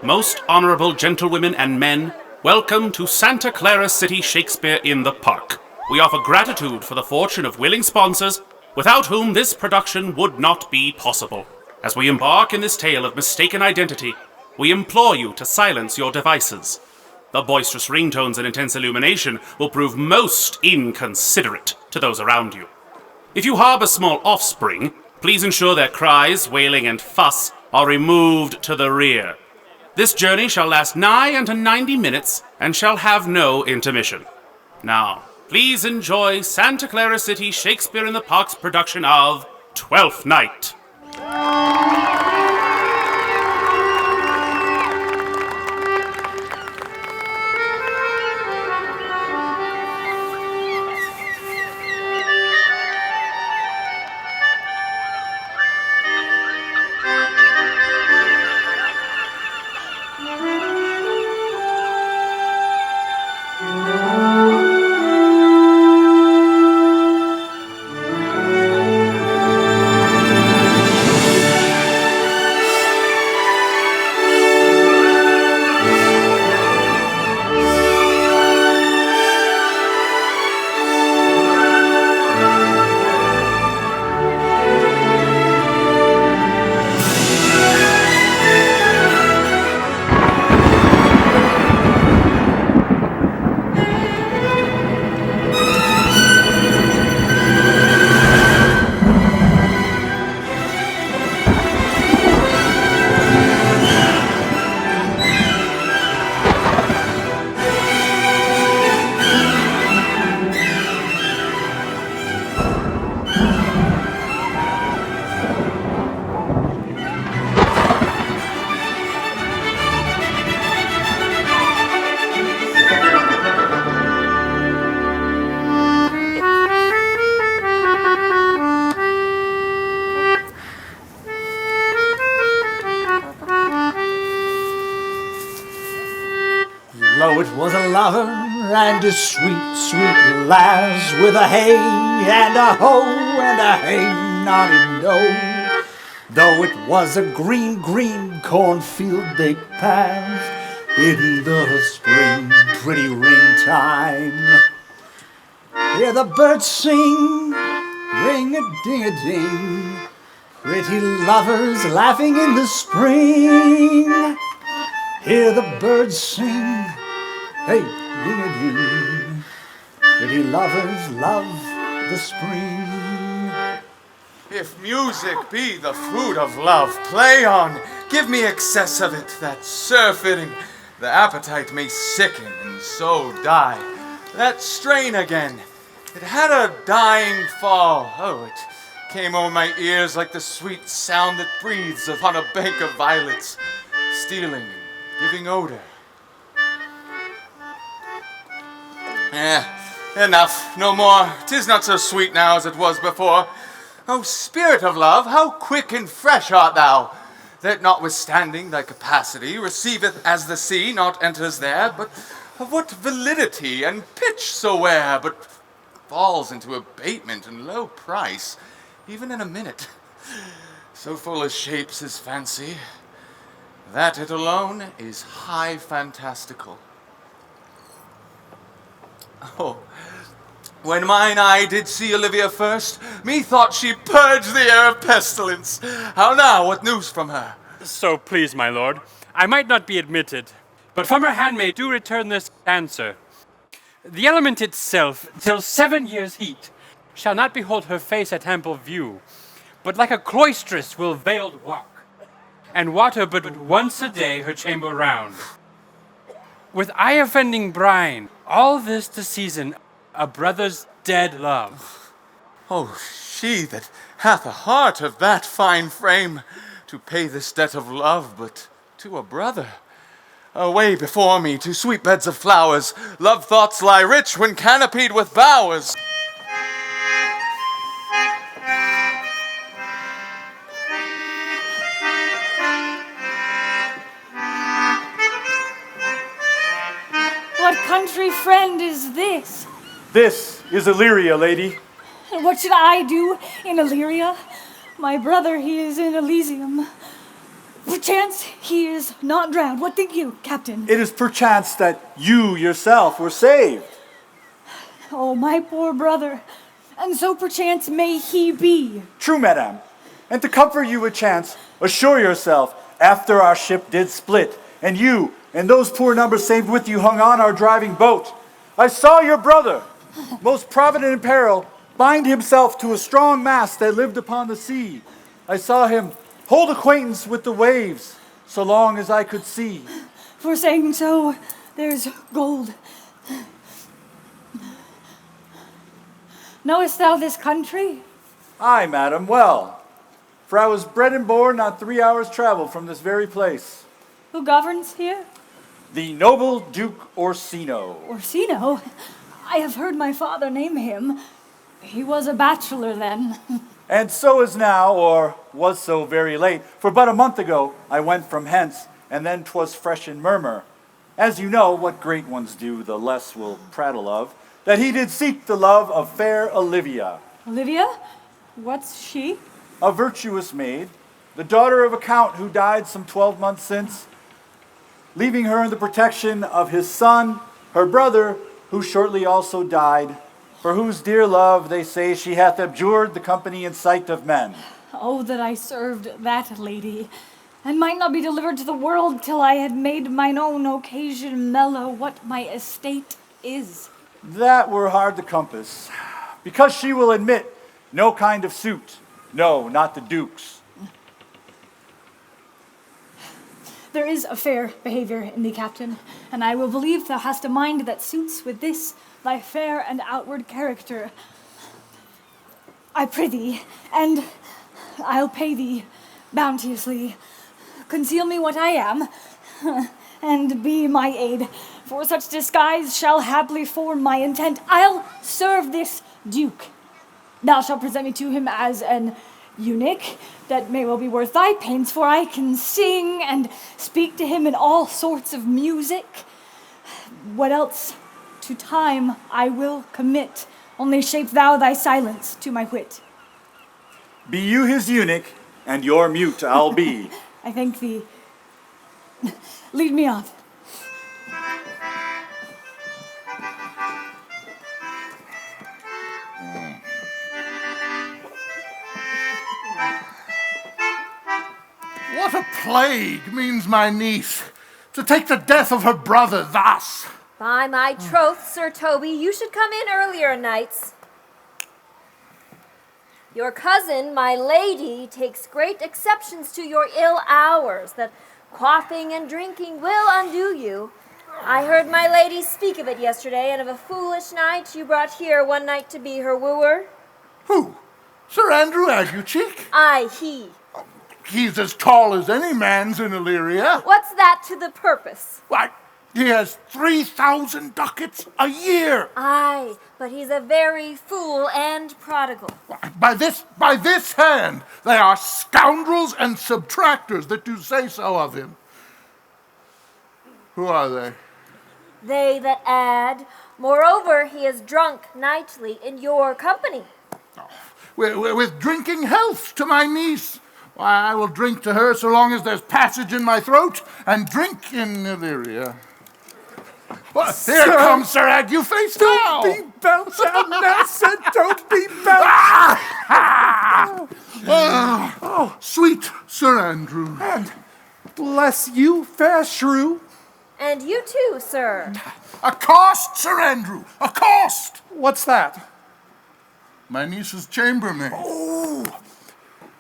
Most honorable gentlewomen and men, welcome to Santa Clara City Shakespeare in the Park. We offer gratitude for the fortune of willing sponsors, without whom this production would not be possible. As we embark in this tale of mistaken identity, we implore you to silence your devices. The boisterous ringtones and intense illumination will prove most inconsiderate to those around you. If you harbor small offspring, please ensure their cries, wailing, and fuss are removed to the rear. This journey shall last nigh unto 90 minutes and shall have no intermission. Now, please enjoy Santa Clara City Shakespeare in the Park's production of Twelfth Night. Lo, it was a lover and a sweet, sweet lass, with a hey and a ho and a hey noddy no. Though it was a green, green cornfield they passed in the spring, pretty ring time. Hear the birds sing, ring-a-ding-a-ding, pretty lovers laughing in the spring. Hear the birds sing, hey, ding-a-ding, pretty lovers love the spring. If music be the food of love, play on, give me excess of it, that's surfeiting. The appetite may sicken and so die. That strain again, it had a dying fall. Oh, it came over my ears like the sweet sound that breathes upon a bank of violets, stealing and giving odor. Enough, no more. 'Tis not so sweet now as it was before. O spirit of love, how quick and fresh art thou, that notwithstanding thy capacity receiveth as the sea, not enters there, but of what validity and pitch soe'er, but falls into abatement and low price, even in a minute. So full as shapes his fancy, that it alone is high fantastical. Oh, when mine eye did see Olivia first, methought she purged the air of pestilence. How now, what news from her? So please, my lord, I might not be admitted, but from her handmaid do return this answer. The element itself, till 7 years' heat, shall not behold her face at ample view, but like a cloistress will veiled walk, and water but once a day her chamber round. With eye-offending brine, all this to season a brother's dead love. Oh, she that hath a heart of that fine frame, to pay this debt of love but to a brother. Away before me to sweet beds of flowers, love thoughts lie rich when canopied with bowers. What country friend is this? This is Illyria, lady. And what should I do in Illyria? My brother, he is in Elysium. Perchance he is not drowned. What think you, Captain? It is perchance that you yourself were saved. Oh, my poor brother. And so perchance may he be. True, madame. And to comfort you with chance, assure yourself, after our ship did split, and you and those poor numbers saved with you hung on our driving boat, I saw your brother, most provident in peril, bind himself to a strong mast that lived upon the sea. I saw him hold acquaintance with the waves, so long as I could see. For saying so, there's gold. Knowest thou this country? Aye, madam, well, for I was bred and born not 3 hours' travel from this very place. Who governs here? The noble Duke Orsino. Orsino? I have heard my father name him. He was a bachelor then. And so is now, or was so very late, for but a month ago I went from hence, and then 'twas fresh in murmur. As you know, what great ones do, the less will prattle of, that he did seek the love of fair Olivia, Olivia? What's she? a virtuous maid, the daughter of a count who died some 12 months since, leaving her in the protection of his son, her brother, who shortly also died, for whose dear love, they say, she hath abjured the company and sight of men. Oh, that I served that lady, and might not be delivered to the world till I had made mine own occasion mellow what my estate is. That were hard to compass, because she will admit no kind of suit, no, not the Duke's. There is a fair behavior in thee, Captain, and I will believe thou hast a mind that suits with this thy fair and outward character. I prithee, and I'll pay thee bounteously. Conceal me what I am, and be my aid, for such disguise shall haply form my intent. I'll serve this Duke. Thou shalt present me to him as an eunuch that may well be worth thy pains, for I can sing and speak to him in all sorts of music. What else to time I will commit, only shape thou thy silence to my wit. Be you his eunuch, and your mute I'll be. I thank thee. Lead me on. What a plague means my niece, to take the death of her brother thus. By my troth, Sir Toby, you should come in earlier nights. Your cousin, my lady, takes great exceptions to your ill hours, that quaffing and drinking will undo you. I heard my lady speak of it yesterday, and of a foolish knight you brought here one night to be her wooer. Who? Sir Andrew Aguecheek? Aye, he. He's as tall as any man's in Illyria. What's that to the purpose? Why, he has 3,000 ducats a year. Aye, but he's a very fool and prodigal. By this hand, they are scoundrels and subtractors that do say so of him. Who are they? They that add. Moreover, he is drunk nightly in your company. With drinking health to my niece. Why, I will drink to her so long as there's passage in my throat, and drink in Illyria. Well, here comes Sir Agueface now. Don't be bounced out, Nessa, don't be bounced. Oh, sweet Sir Andrew. And bless you, fair shrew. And you too, sir. Accost, Sir Andrew, accost. What's that? My niece's chambermaid.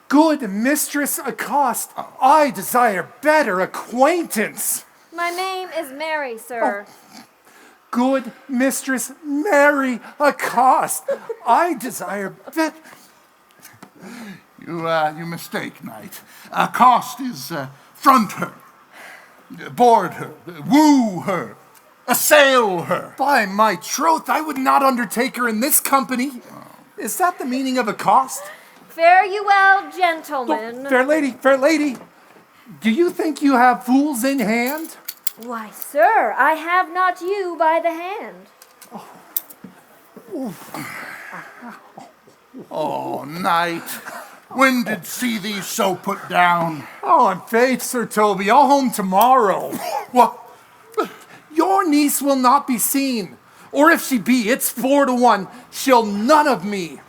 Good mistress accost, I desire better acquaintance. My name is Mary, sir. Good mistress Mary accost, I desire better. You mistake, knight. Accost is front her, board her, woo her, assail her. By my troth, I would not undertake her in this company. Is that the meaning of accost? Fare you well, gentlemen. Fair lady, do you think you have fools in hand? Why, sir, I have not you by the hand. Oh, knight, When did see thee so put down? Oh, I'm faith, Sir Toby. I'll home tomorrow. What? Your niece will not be seen. Or if she be, it's 4-1. She'll none of me.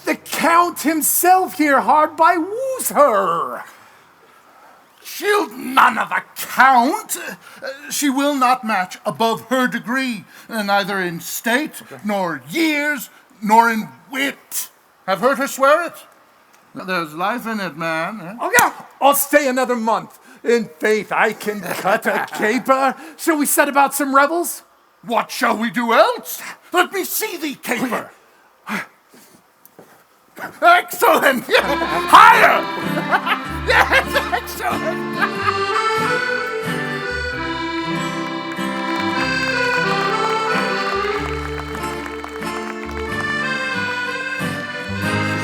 The Count himself here hard by woos her. She'll none of the Count. She will not match above her degree, neither in state, nor years, nor in wit. Have heard her swear it? There's life in it, man. Eh? Oh, yeah, I'll stay another month. In faith, I can cut a caper. Shall we set about some revels? What shall we do else? Let me see thee caper. Excellent! Higher! Yes, excellent!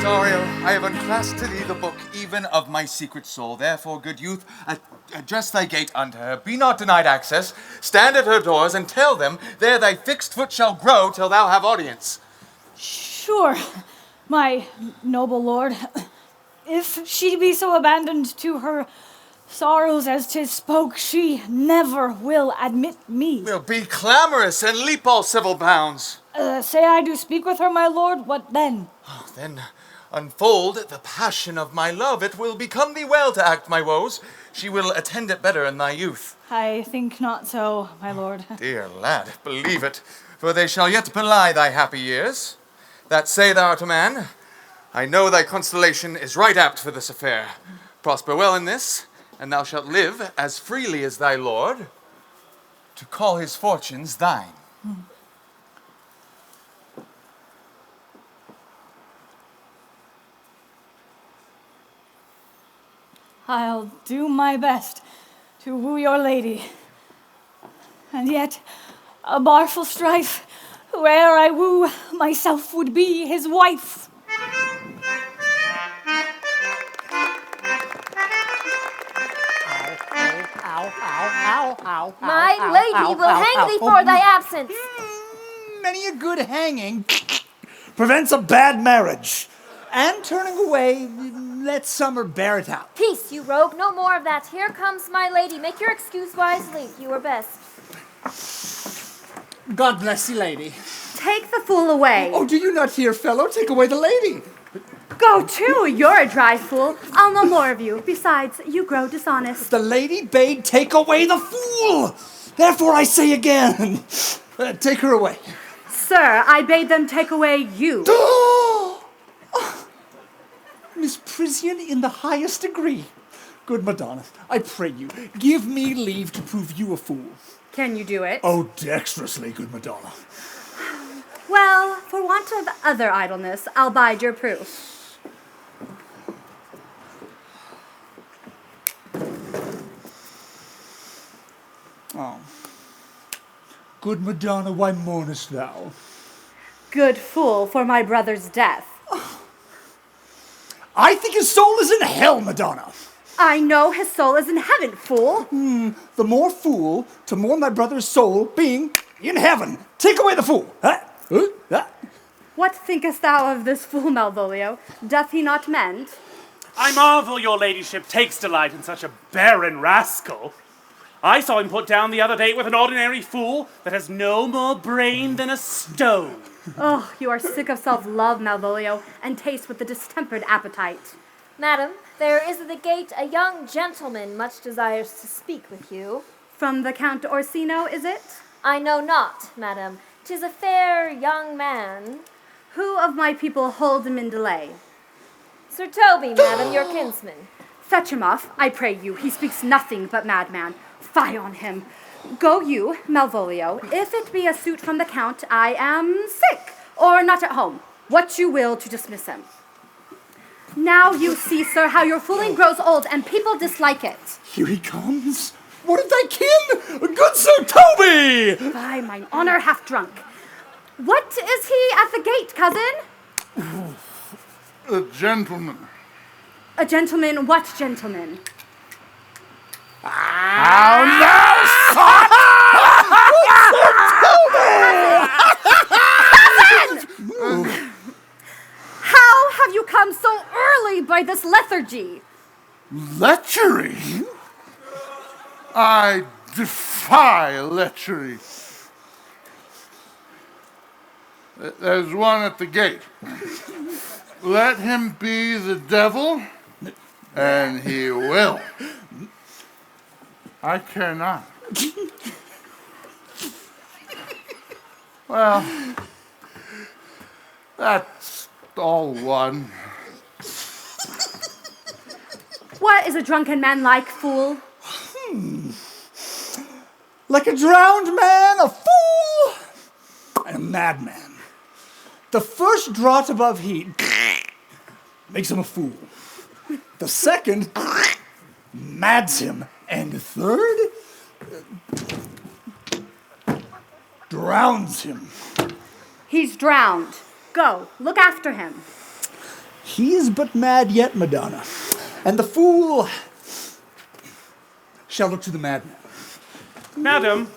Ariel, I have unclasped to thee the book even of my secret soul. Therefore, good youth, address thy gate unto her. Be not denied access. Stand at her doors and tell them there thy fixed foot shall grow till thou have audience. Sure, my noble lord. If she be so abandoned to her sorrows as 'tis spoke, she never will admit me. We'll be clamorous and leap all civil bounds. Say I do speak with her, my lord, what then? Oh, then unfold the passion of my love. It will become thee well to act my woes. She will attend it better in thy youth. I think not so, my lord. Dear lad, believe it, for they shall yet belie thy happy years. That say thou art a man, I know thy constellation is right apt for this affair. Prosper well in this, and thou shalt live as freely as thy lord, to call his fortunes thine. I'll do my best to woo your lady. And yet, a barful strife, where I woo, myself would be his wife. My lady will hang thee for thy absence. Many a good hanging prevents a bad marriage. And turning away, let summer bear it out. Peace, you rogue, no more of that. Here comes my lady. Make your excuse wisely, you are best. God bless you, lady. Take the fool away. Oh, do you not hear, fellow? Take away the lady. Go to, you're a dry fool. I'll no more of you. Besides, you grow dishonest. The lady bade take away the fool. Therefore I say again, take her away. Sir, I bade them take away you. Misprision in the highest degree. Good Madonna, I pray you, give me leave to prove you a fool. Can you do it? Oh, dexterously, good Madonna. Well, for want of other idleness, I'll bide your proof. Oh. Good Madonna, why mournest thou? Good fool, for my brother's death. I think his soul is in hell, Madonna. I know his soul is in heaven, fool. The more fool, to more my brother's soul being in heaven. Take away the fool. Huh? What thinkest thou of this fool, Malvolio? Doth he not mend? I marvel your ladyship takes delight in such a barren rascal. I saw him put down the other day with an ordinary fool that has no more brain than a stone. Oh, you are sick of self-love, Malvolio, and taste with a distempered appetite. Madam, there is at the gate a young gentleman much desires to speak with you. From the Count Orsino, is it? I know not, madam. 'Tis a fair young man. Who of my people hold him in delay? Sir Toby, madam, your kinsman. Fetch him off, I pray you. He speaks nothing but madman. Fie on him. Go you, Malvolio. If it be a suit from the Count, I am sick, or not at home. What you will to dismiss him. Now you see, sir, how your fooling grows old, and people dislike it. Here he comes. What of thy kin? Good Sir Toby! By mine honor, half drunk. What is he at the gate, cousin? A gentleman. A gentleman, what gentleman? How now, son? How have you come so early by this lethargy? Lechery? I defy lechery. There's one at the gate. Let him be the devil, and he will. I care not. Well, that's all one. What is a drunken man like, fool? Like a drowned man, a fool, and a madman. The first draught above heat makes him a fool. The second mads him. And the third drowns him. He's drowned. Go, look after him. He is but mad yet, Madonna. And the fool shall look to the madman. Madam,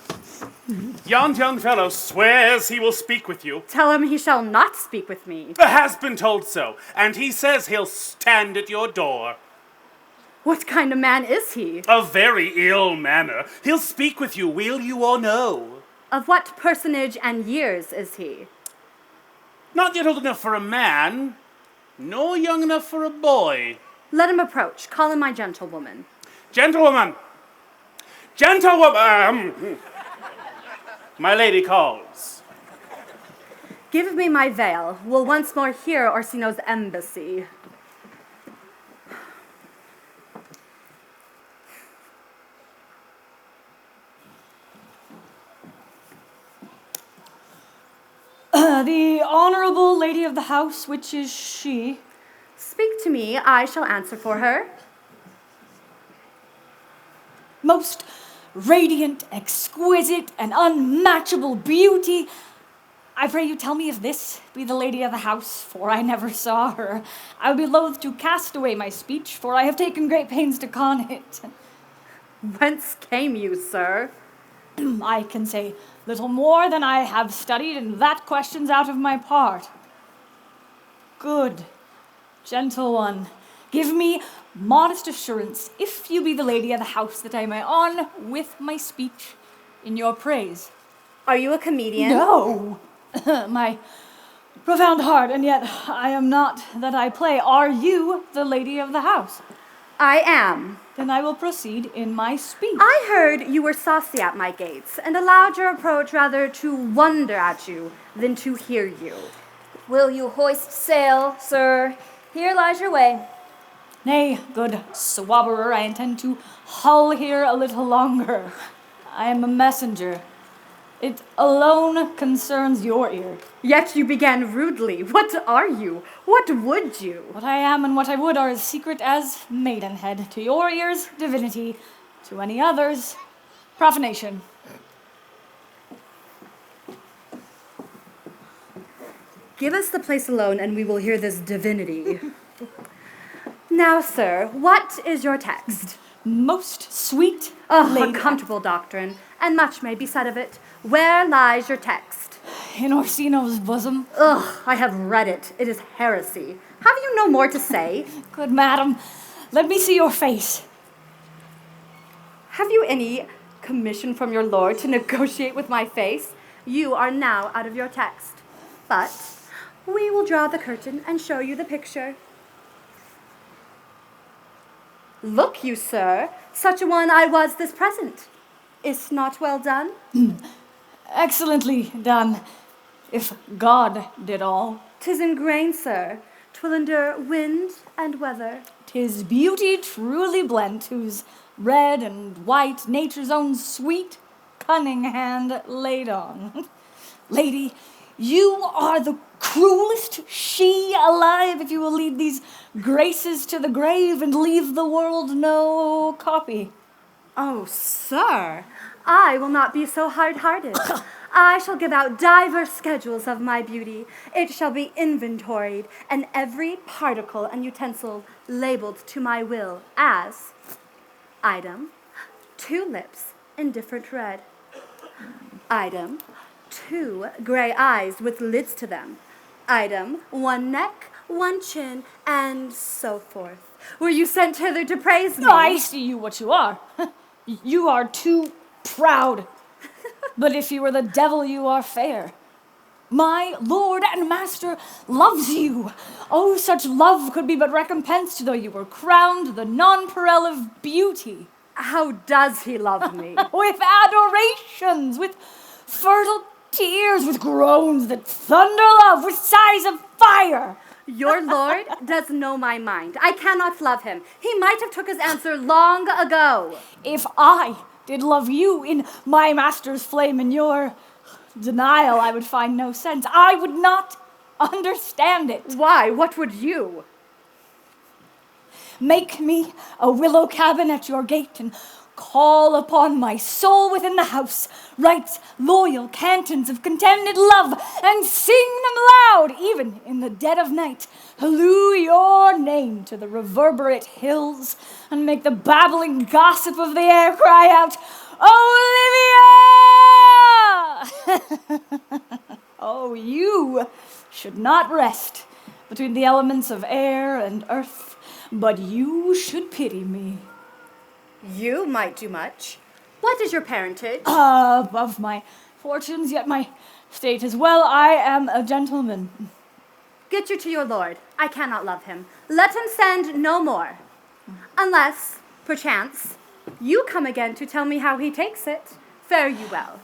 yon young fellow swears he will speak with you. Tell him he shall not speak with me. Has been told so, and he says he'll stand at your door. What kind of man is he? A very ill manner. He'll speak with you, will you or no? Of what personage and years is he? Not yet old enough for a man, nor young enough for a boy. Let him approach. Call him my gentlewoman. Gentlewoman! Gentlewoman! My lady calls. Give me my veil. We'll once more hear Orsino's embassy. The honorable lady of the house, which is she? Speak to me, I shall answer for her. Most radiant, exquisite, and unmatchable beauty. I pray you tell me if this be the lady of the house, for I never saw her. I would be loath to cast away my speech, for I have taken great pains to con it. Whence came you, sir? I can say little more than I have studied, and that question's out of my part. Good, gentle one, give me modest assurance, if you be the lady of the house, that I may on with my speech in your praise. Are you a comedian? No, my profound heart, and yet I am not that I play. Are you the lady of the house? I am. Then I will proceed in my speech. I heard you were saucy at my gates, and allowed your approach rather to wonder at you than to hear you. Will you hoist sail, sir? Here lies your way. Nay, good swabberer, I intend to hull here a little longer. I am a messenger. It alone concerns your ear. Yet you began rudely. What are you? What would you? What I am and what I would are as secret as maidenhead. To your ears, divinity. To any others, profanation. Give us the place alone and we will hear this divinity. Now, sir, what is your text? Most sweet a comfortable doctrine, and much may be said of it. Where lies your text? In Orsino's bosom. I have read it. It is heresy. Have you no more to say? Good madam, let me see your face. Have you any commission from your lord to negotiate with my face? You are now out of your text. But we will draw the curtain and show you the picture. Look you, sir, such a one I was this present. Is't not well done? Excellently done, if God did all. 'Tis in grain, sir. 'Twill endure wind and weather. 'Tis beauty truly blent, whose red and white nature's own sweet, cunning hand laid on. Lady, you are the cruelest she alive if you will lead these graces to the grave and leave the world no copy. Oh, sir, I will not be so hard-hearted. I shall give out divers schedules of my beauty. It shall be inventoried, and every particle and utensil labeled to my will as item, 2 lips in different red. Item, 2 gray eyes with lids to them. Item, 1 neck, one chin, and so forth. Were you sent hither to praise me? I see you what you are. You are too proud. But if you were the devil, you are fair. My lord and master loves you. Oh, such love could be but recompensed, though you were crowned the nonpareil of beauty. How does he love me? With adorations, with fertile tears, with groans that thunder love, with sighs of fire. Your lord does know my mind. I cannot love him. He might have took his answer long ago. If I did love you in my master's flame, in your denial, I would find no sense. I would not understand it. Why? What would you? Make me a willow cabin at your gate and call upon my soul within the house. Write loyal cantons of contented love and sing them loud, even in the dead of night. Halloo your name to the reverberate hills and make the babbling gossip of the air cry out, Olivia! Oh, you should not rest between the elements of air and earth, but you should pity me. You might do much. What is your parentage? Above my fortunes, yet my state as well. I am a gentleman. Get you to your lord. I cannot love him. Let him send no more. Unless, perchance, you come again to tell me how he takes it. Fare you well.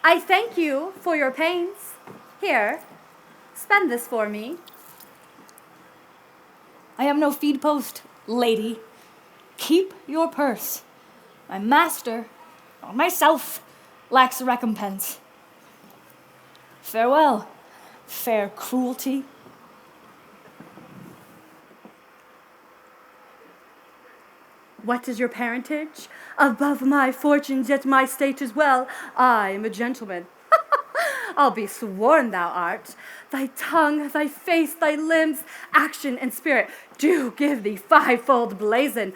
I thank you for your pains. Here, spend this for me. I am no feed post, lady. Keep your purse. My master, or myself, lacks a recompense. Farewell, fair cruelty. What is your parentage? Above my fortunes, yet my state is well. I am a gentleman. I'll be sworn thou art. Thy tongue, thy face, thy limbs, action and spirit do give thee fivefold blazon.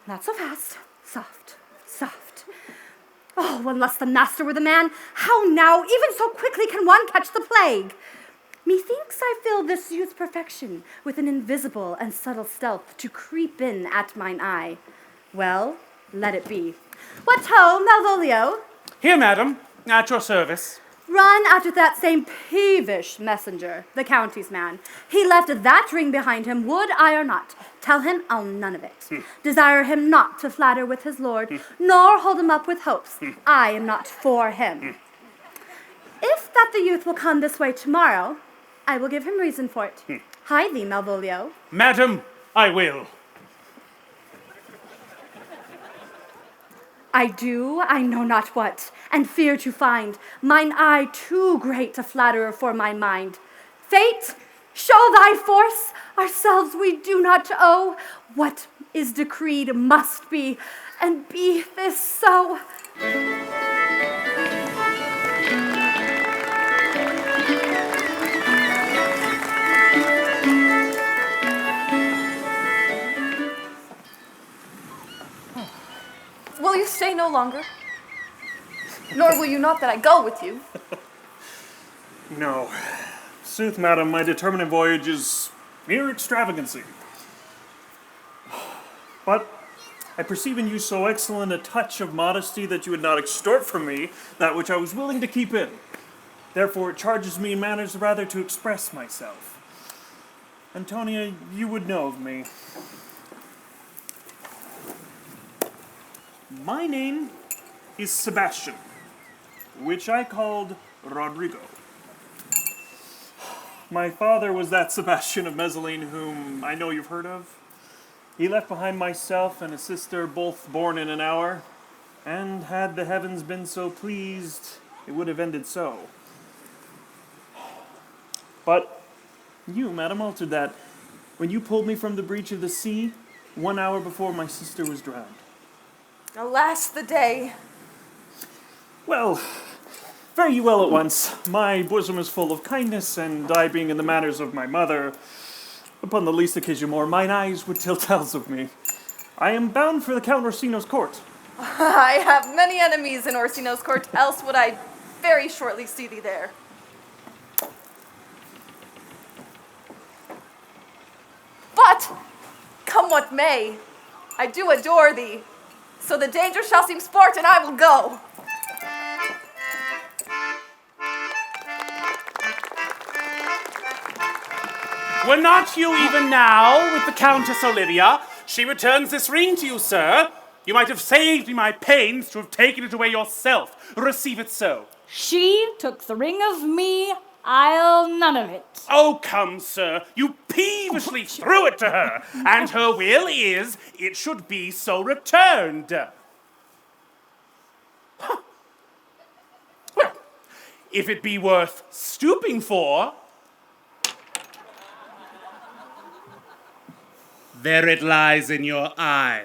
Not so fast. Soft, soft. Oh, unless the master were the man, how now, even so quickly can one catch the plague? Methinks I fill this youth's perfection with an invisible and subtle stealth to creep in at mine eye. Well, let it be. What ho, Malvolio? Here, madam, at your service. Run after that same peevish messenger, the county's man. He left that ring behind him, would I or not. Tell him I'll none of it. Desire him not to flatter with his lord, nor hold him up with hopes. I am not for him. If that the youth will come this way tomorrow, I will give him reason for it. Hide thee, Malvolio. Madam, I will. I do, I know not what, and fear to find mine eye too great a flatterer for my mind. Fate, show thy force, ourselves we do not owe. What is decreed must be, and be this so. Will you stay no longer? Nor will you not that I go with you? No. Sooth, madam, my determinate voyage is mere extravagancy. But I perceive in you so excellent a touch of modesty that you would not extort from me that which I was willing to keep in. Therefore it charges me in manners rather to express myself. Antonia, you would know of me. My name is Sebastian, which I called Rodrigo. My father was that Sebastian of Mezzaline whom I know you've heard of. He left behind myself and a sister, both born in an hour, and had the heavens been so pleased, it would have ended so. But you, madam, altered that when you pulled me from the breach of the sea 1 hour before my sister was drowned. Alas the day. Well, fare you well at once. My bosom is full of kindness, and I being in the manners of my mother, upon the least occasion more, mine eyes would tell tales of me. I am bound for the Count Orsino's court. I have many enemies in Orsino's court, else would I very shortly see thee there. Come what may, I do adore thee. So the danger shall seem sport, and I will go. Were not you even now with the Countess Olivia? She returns this ring to you, sir. You might have saved me my pains to have taken it away yourself. Receive it so. She took the ring of me, I'll none of it. Oh, come, sir. You peevishly threw it to her, and her will is it should be so returned. Huh. Well, if it be worth stooping for, there it lies in your eye.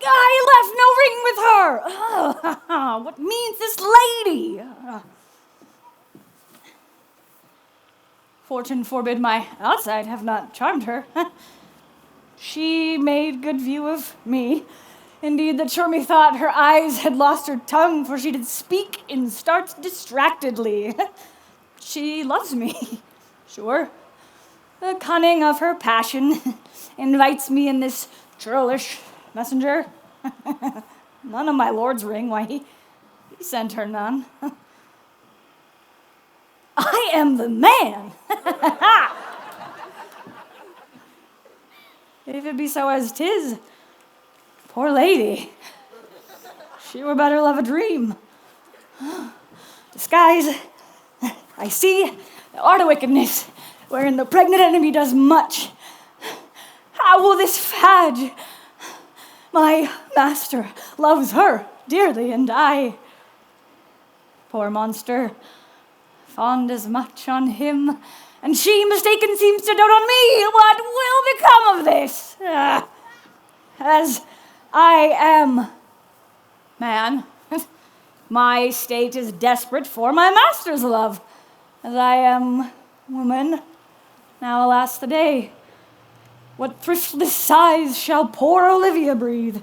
I left no ring with her. What means this lady? Fortune forbid my outside have not charmed her. She made good view of me. Indeed, that sure methought her eyes had lost her tongue, for she did speak in starts distractedly. She loves me, sure. The cunning of her passion invites me in this churlish messenger. None of my lord's ring, why he sent her none. I am the man. If it be so as 'tis, poor lady, she were better love a dream. Disguise, I see, the art of wickedness, wherein the pregnant enemy does much. How will this fadge? My master loves her dearly, and I, poor monster, fond as much on him, and she mistaken seems to dote on me. What will become of this? As I am man, my state is desperate for my master's love. As I am woman, now alas the day. What thriftless sighs shall poor Olivia breathe?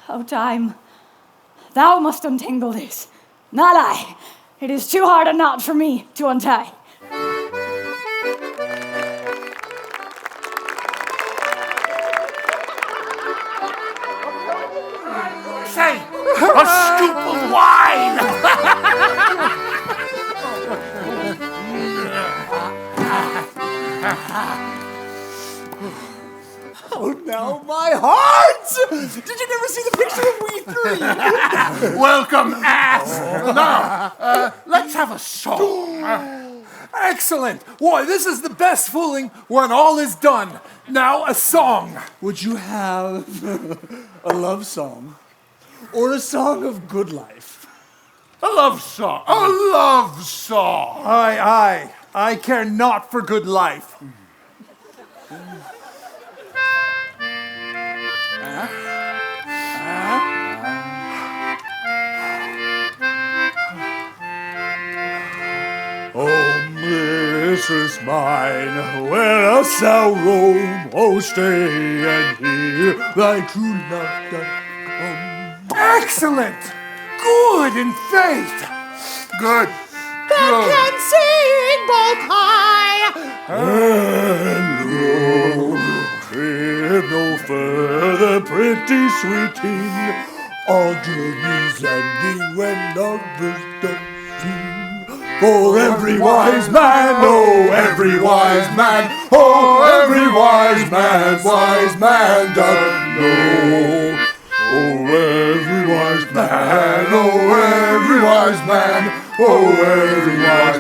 O time, thou must untangle this, not I. It is too hard a knot for me to untie. Say, a scoop of wine! Oh, now my heart! Did you never see the picture of we three? Welcome, ass! Now, let's have a song. Excellent. Boy, this is the best fooling when all is done. Now a song. Would you have a love song? Or a song of good life? A love song. A love song. I care not for good life. Oh, mistress mine, where else thou roam? Oh, stay and hear thy true love doth come. Excellent. Good in faith. Good. Good. Can sing both high And lo, crib no further, pretty sweeting, all journeys ending when lovers doth sing. For every wise man, oh, every wise man, oh, every wise man doth know. Oh, every wise man, oh, every wise man, oh, every wise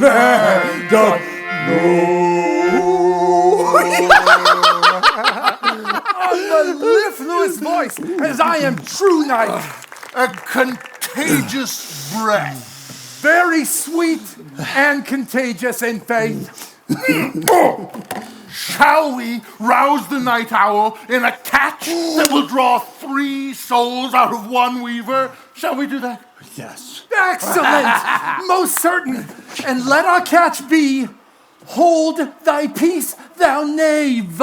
man doth know. On the mellifluous voice, as I am true knight. A contagious breath. Very sweet and contagious in faith. Shall we rouse the night owl in a catch that will draw 3 souls out of one weaver? Shall we do that? Yes. Excellent. Most certain. And let our catch be, hold thy peace, thou knave.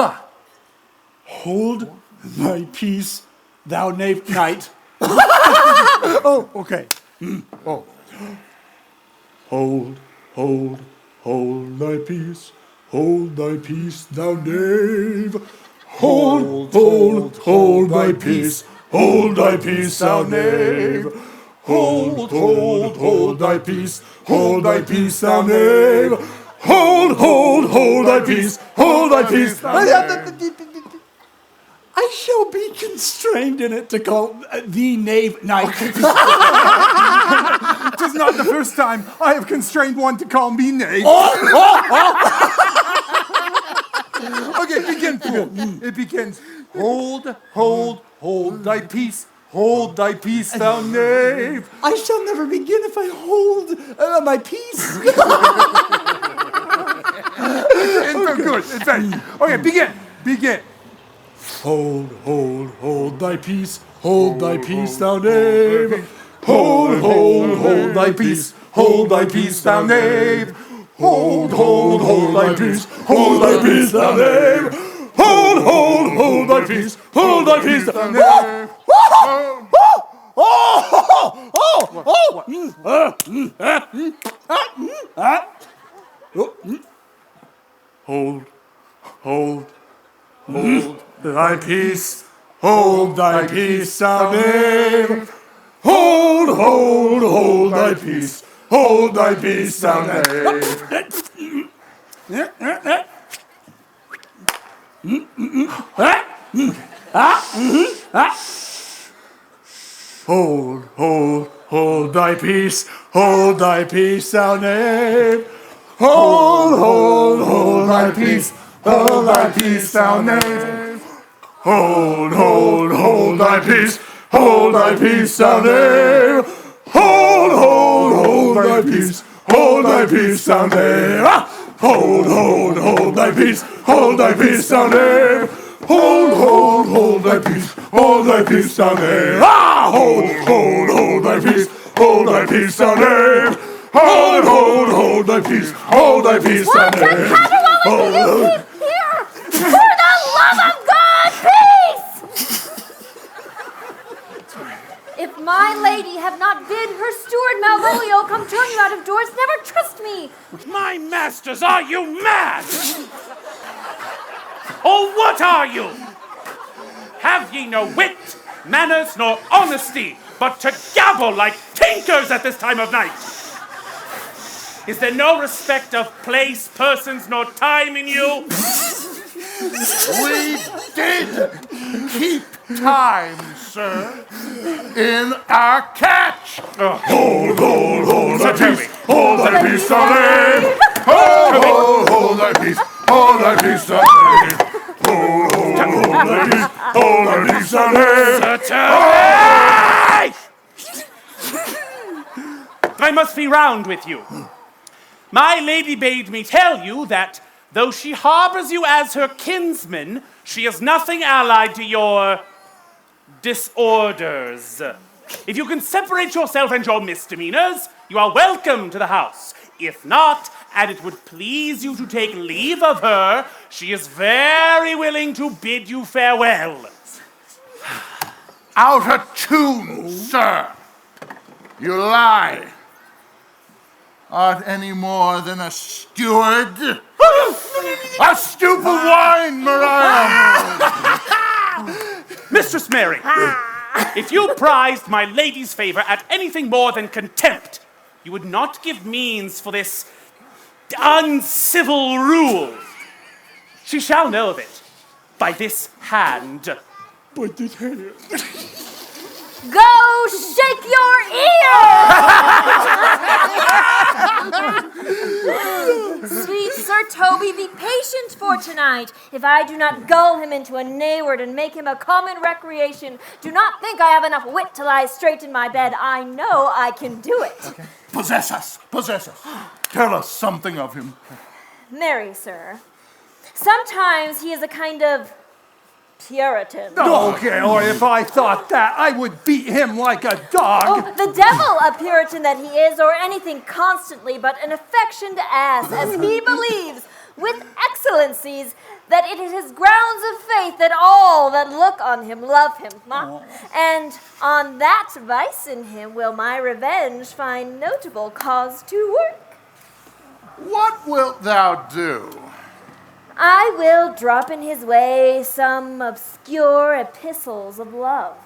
Hold thy peace, thou knave knight. Oh, okay. Oh. Hold thy peace, hold thy peace, thou knave. Hold thy peace, hold thy peace, thou knave. Hold thy peace, hold thy peace, thou knave. Hold thy peace, hold thy peace, thou knave. I shall be constrained in it to call thee knave knight. Tis not the first time I have constrained one to call me knave. Okay, begin, fool. It begins. Hold thy peace. Hold thy peace, thou knave. I shall never begin if I hold my peace. Good. Okay, begin. Hold thy peace, thou knave. Hold thy peace, thou knave. Hold thy peace, thou knave. Hold thy peace, thou knave. Hold thy peace, thou knave. Hold thy peace, thou knave. Hold thy peace, thou knave. Hold thy peace, thou knave. Hold thy peace, thou knave. Hold thy peace, thou knave. Hold thy peace, thou knave. Hold thy peace, thou knave. Hold thy peace, thou knave. Hold thy peace, thou knave. Here! For the love of God, peace! If my lady have not bid her steward Malvolio come turn you out of doors, never trust me. My masters, are you mad? Or what are you? Have ye no wit, manners, nor honesty, but to gabble like tinkers at this time of night? Is there no respect of place, persons, nor time in you? We did keep time, sir, in our catch. Hold thy peace, thou knave. Hold thy peace, thou knave. Hold thy peace, thou knave. I must be round with you. My lady bade me tell you that, though she harbors you as her kinsman, she is nothing allied to your disorders. If you can separate yourself and your misdemeanors, you are welcome to the house. If not, and it would please you to take leave of her, she is very willing to bid you farewell. Out of tune, sir. You lie. Art any more than a steward? A stoop of wine, Maria! Mistress Mary, if you prized my lady's favor at anything more than contempt, you would not give means for this uncivil rule. She shall know of it by this hand. By this hand. Go shake your ear! Sweet Sir Toby, be patient for tonight. If I do not gull him into a nayward and make him a common recreation, do not think I have enough wit to lie straight in my bed. I know I can do it. Okay. Possess us. Tell us something of him. Marry, sir. Sometimes he is a kind of Puritan. Okay, or if I thought that, I would beat him like a dog. Oh, the devil a Puritan that he is, or anything constantly but an affectioned ass, as he believes, with excellencies, that it is his grounds of faith that all that look on him love him. And on that vice in him will my revenge find notable cause to work. What wilt thou do? I will drop in his way some obscure epistles of love.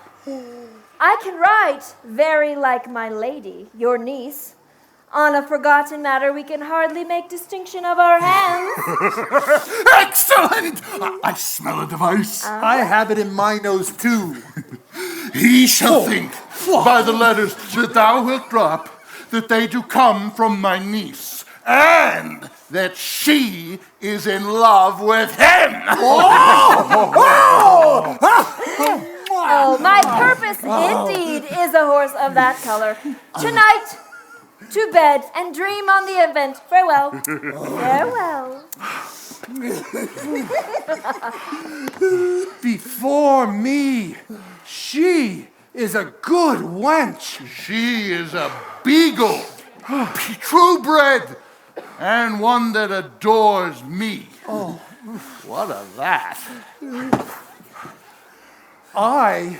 I can write very like my lady, your niece. On a forgotten matter, we can hardly make distinction of our hands. Excellent! I smell a device. I have it in my nose too. He shall think, by the letters that thou wilt drop, that they do come from my niece, and that she is in love with him. Oh, my purpose indeed is a horse of that color. Tonight, to bed, and dream on the event. Farewell. Farewell. Before me, she is a good wench. She is a beagle, true bred, and one that adores me. Oh, what of that? I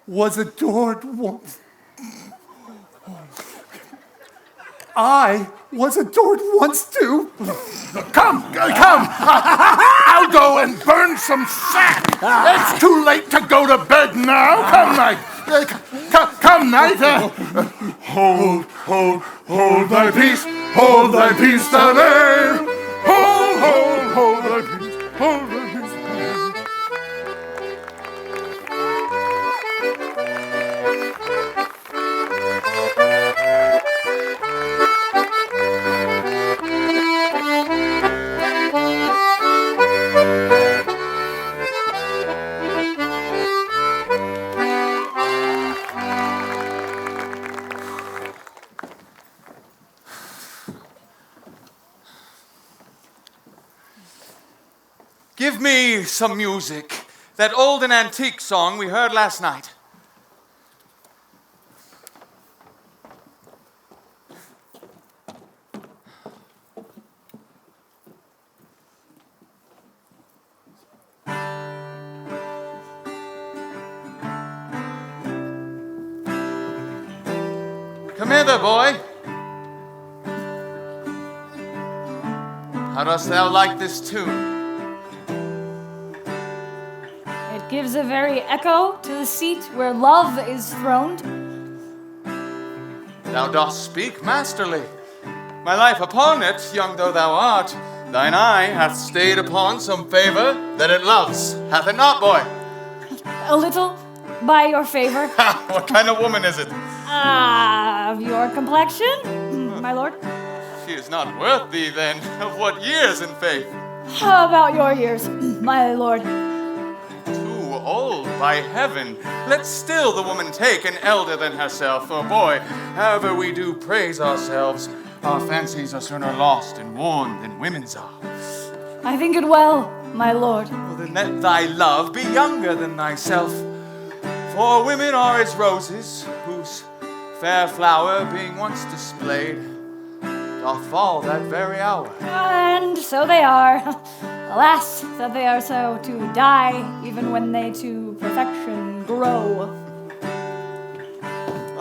was adored once. I was adored once too. Come! I'll go and burn some fat. It's too late to go to bed now. Come, Knight. Come, Knight. Hold thy peace. Hold thy peace, thou knave. Hold thy peace. Hold thy peace. Give me some music. That old and antique song we heard last night. Come hither, boy. How dost thou like this tune? It gives a very echo to the seat where love is throned. Thou dost speak masterly. My life upon it, young though thou art, thine eye hath stayed upon some favor that it loves, hath it not, boy? A little, by your favor. What kind of woman is it? Of your complexion, my lord. She is not worth thee, then. Of what years in faith? How about your years, my lord? Too old, by heaven. Let still the woman take an elder than herself. For boy, however we do praise ourselves, our fancies are sooner lost and worn than women's are. I think it well, my lord. Well, then let thy love be younger than thyself. For women are as roses, whose fair flower, being once displayed, doth fall that very hour. And so they are. Alas, that they are so to die, even when they to perfection grow.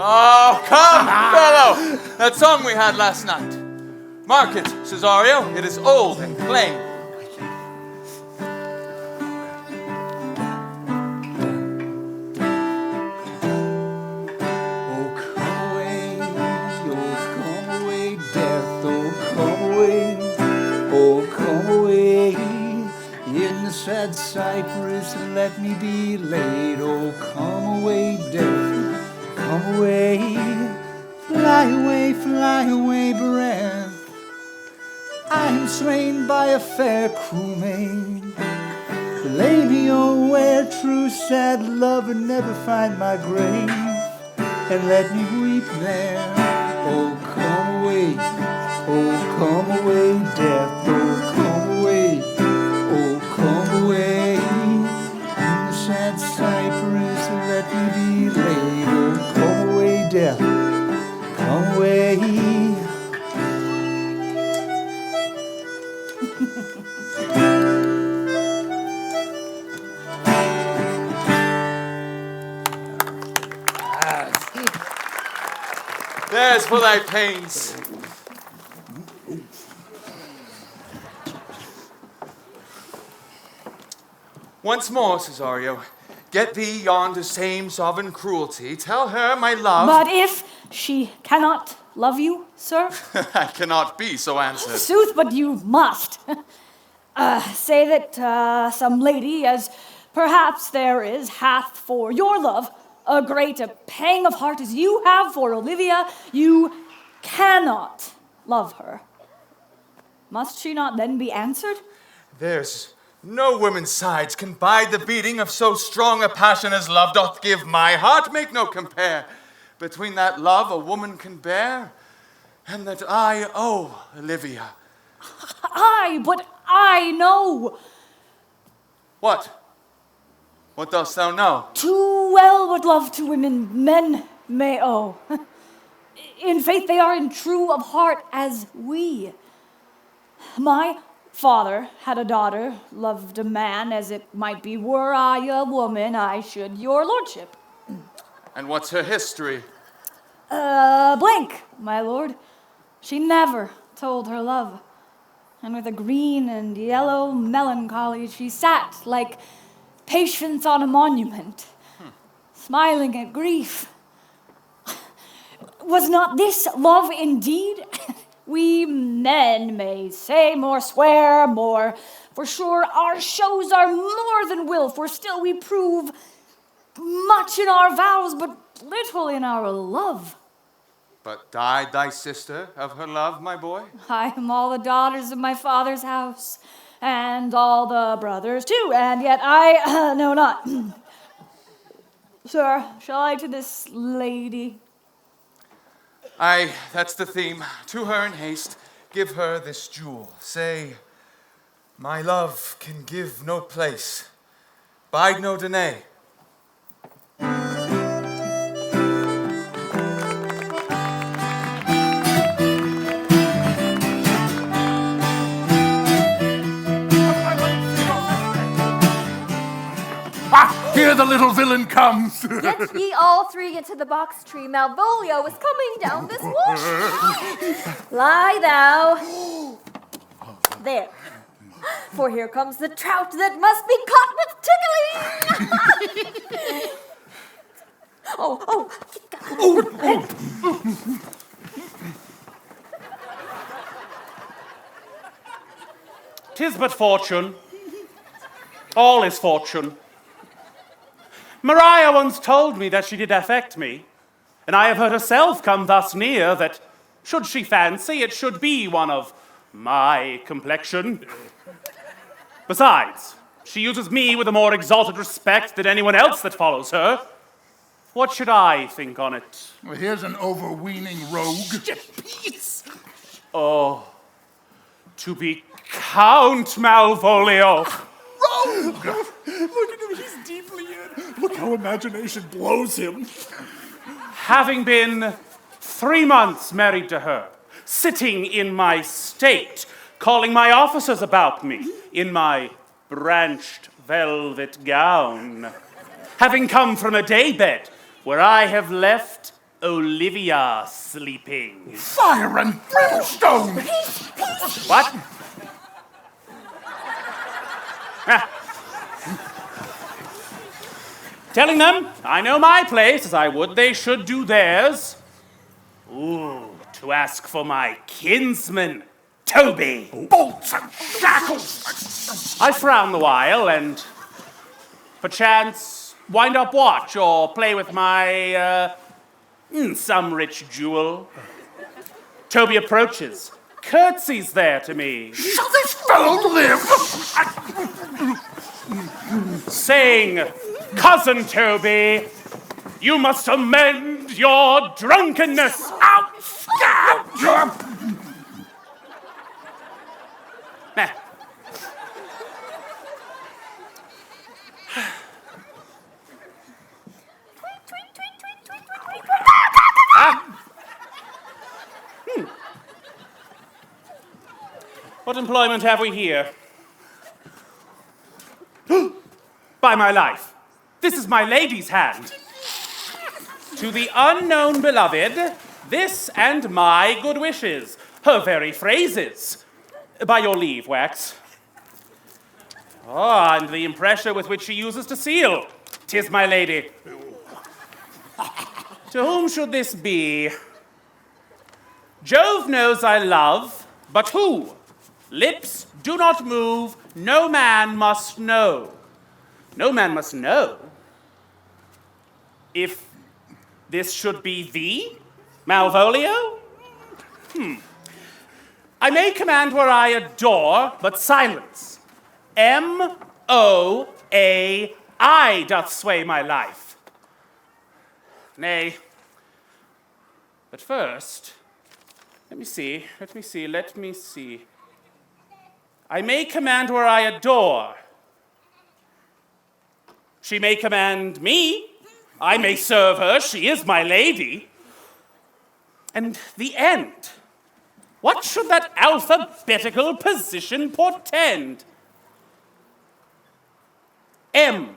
Oh, come, fellow! That song we had last night. Mark it, Cesario. It is old and plain. Sad cypress, let me be laid. Oh, come away, death, come away. Fly away, breath. I am slain by a fair crewmate. Lay me where true sad love would never find my grave, and let me weep there. Oh, come away, death. Oh, come away. Come away, in the sad cypress, let me be laid. Oh, come away, death, come away. There's for thy pains. Once more, Cesario, get thee yonder same sovereign cruelty. Tell her my love. But if she cannot love you, sir? I cannot be so answered. Sooth, but you must. Say that some lady, as perhaps there is, hath for your love a great pang of heart as you have for Olivia, you cannot love her. Must she not then be answered? There's no woman's sides can bide the beating of so strong a passion as love doth give my heart. Make no compare between that love a woman can bear and that I owe Olivia. Aye, but I know. What? What dost thou know? Too well what love to women men may owe. In faith they are in true of heart as we. My father had a daughter, loved a man as it might be. Were I a woman, I should your lordship. And what's her history? Blank, my lord. She never told her love. And with a green and yellow melancholy, she sat like patience on a monument, smiling at grief. Was not this love indeed? We men may say more, swear more, for sure our shows are more than will, for still we prove much in our vows, but little in our love. But died thy sister of her love, my boy? I am all the daughters of my father's house, and all the brothers too, and yet I know not. Sir, shall I to this lady? Aye, that's the theme. To her in haste, give her this jewel. Say, my love can give no place, bide no denay. Here the little villain comes. Get ye all three into the box tree. Malvolio is coming down this wash. Lie thou. There. For here comes the trout that must be caught with tickling. Oh. "'Tis but fortune. All is fortune. Maria once told me that she did affect me, and I have heard herself come thus near that, should she fancy, it should be one of my complexion. Besides, she uses me with a more exalted respect than anyone else that follows her. What should I think on it?" Well, here's an overweening rogue. Peace! Oh, to be Count Malvolio. Rogue! Look at him, he's deeply in. Look how imagination blows him. Having been 3 months married to her, sitting in my state, calling my officers about me in my branched velvet gown, having come from a daybed where I have left Olivia sleeping. Fire and brimstone! What? Telling them I know my place as I would they should do theirs. Ooh, to ask for my kinsman, Toby. Bolts and shackles! I frown the while and perchance wind up watch or play with my, some rich jewel. Toby approaches, curtsies there to me, Shall this fellow live? saying, "Cousin Toby, you must amend your drunkenness." Out! Stab! Meh. What employment have we here? By my life, this is my lady's hand. To the unknown beloved, this and my good wishes, her very phrases. By your leave, Wax. Ah, and the impressure with which she uses to seal. 'Tis my lady. To whom should this be? Jove knows I love, but who? Lips do not move, no man must know. No man must know? If this should be thee, Malvolio? I may command where I adore, but silence. M-O-A-I doth sway my life. Nay, but first, let me see. I may command where I adore. She may command me. I may serve her. She is my lady. And the end. What should that alphabetical position portend? M.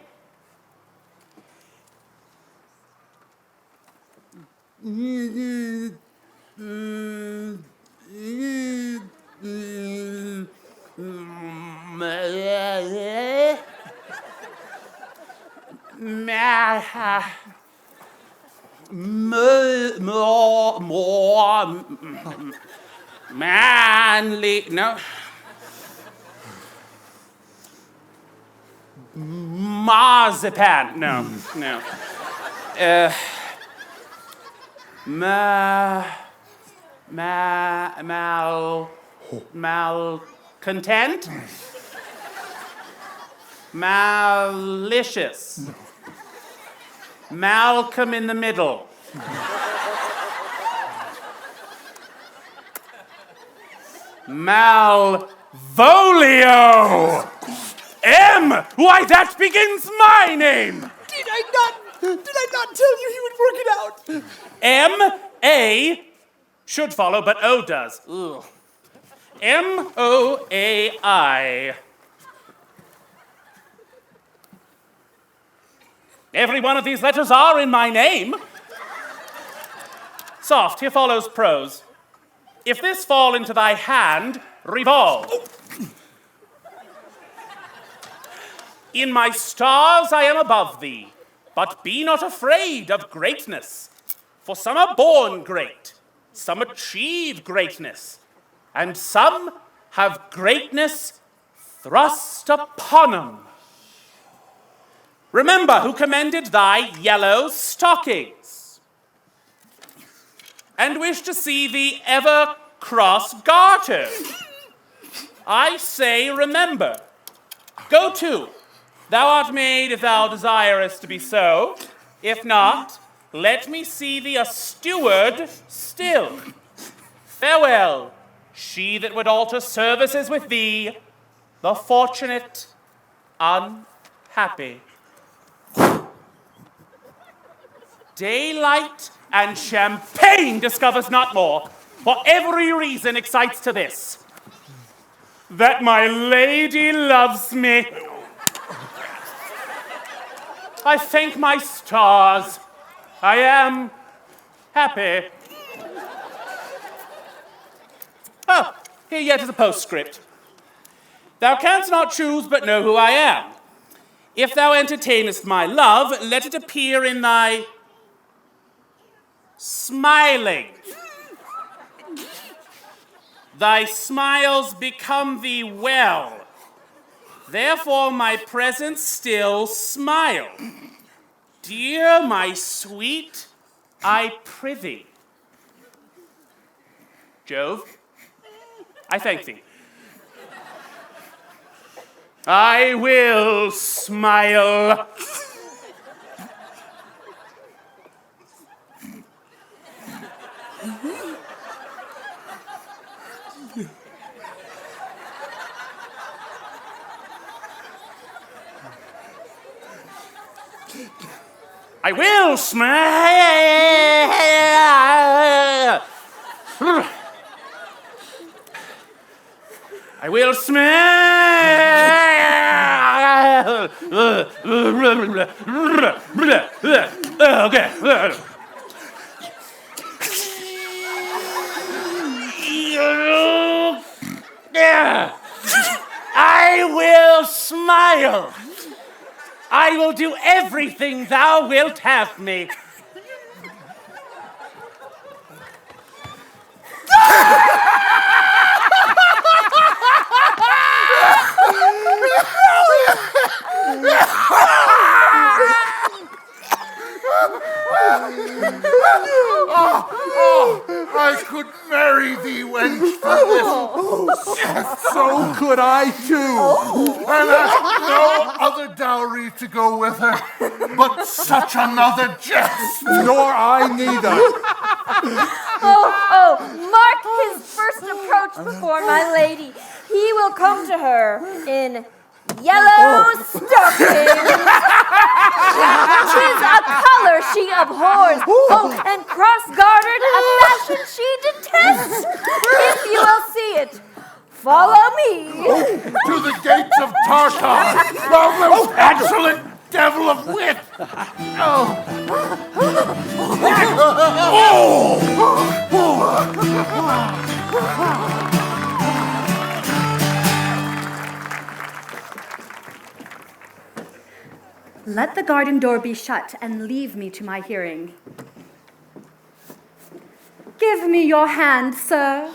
Manly, no. Marzipan, no. Malcontent? Malicious. Malcolm in the middle. Malvolio! M! Why, that begins my name! Did I not tell you he would work it out? M-A should follow, but O does. Ugh. M-O-A-I. Every one of these letters are in my name. Soft, here follows prose. If this fall into thy hand, revolve. In my stars I am above thee, but be not afraid of greatness. For some are born great, some achieve greatness, and some have greatness thrust upon 'em. Remember who commended thy yellow stockings, and wish to see thee ever cross-gartered. I say remember. Go to. Thou art made if thou desirest to be so. If not, let me see thee a steward still. Farewell, she that would alter services with thee, the fortunate, unhappy. Daylight and champagne discovers not more, for every reason excites to this, that my lady loves me. I thank my stars. I am happy. Oh, here yet is a postscript. Thou canst not choose but know who I am. If thou entertainest my love, let it appear in thy smiling. Thy smiles become thee well. Therefore my presence still smile. Dear my sweet, I prithee. Jove, I thank thee. I will smile. I will smile. I will smile. Okay. I will smile. smile. I will do everything thou wilt have me. I could marry thee, wench, for this. Yes, so could I too. And ask no other dowry to go with her, but such another jest. Nor I neither. Mark his first approach before my lady. He will come to her in yellow stockings. 'Tis a color she abhors, and cross-gartered a fashion she detests. If you will see it, follow me. To the gates of Tartar, thou most excellent devil of wit. Let the garden door be shut and leave me to my hearing. Give me your hand, sir.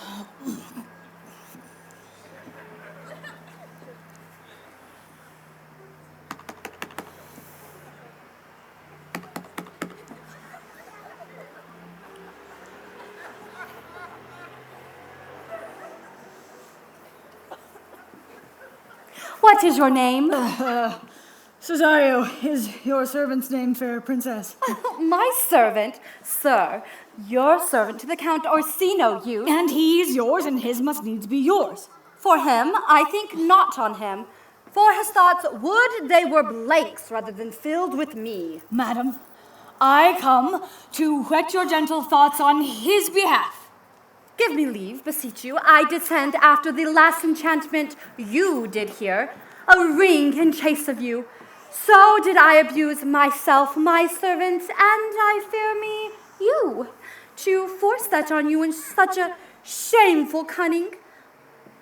What is your name? Cesario is your servant's name, fair princess. My servant, sir. Your servant to the Count Orsino, youth. And he is yours, and his must needs be yours. For him, I think not on him. For his thoughts would they were blanks rather than filled with me. Madam, I come to whet your gentle thoughts on his behalf. Give me leave, beseech you. I descend after the last enchantment you did here, a ring in chase of you. So did I abuse myself, my servants, and I fear me, you, to force that on you in such a shameful cunning,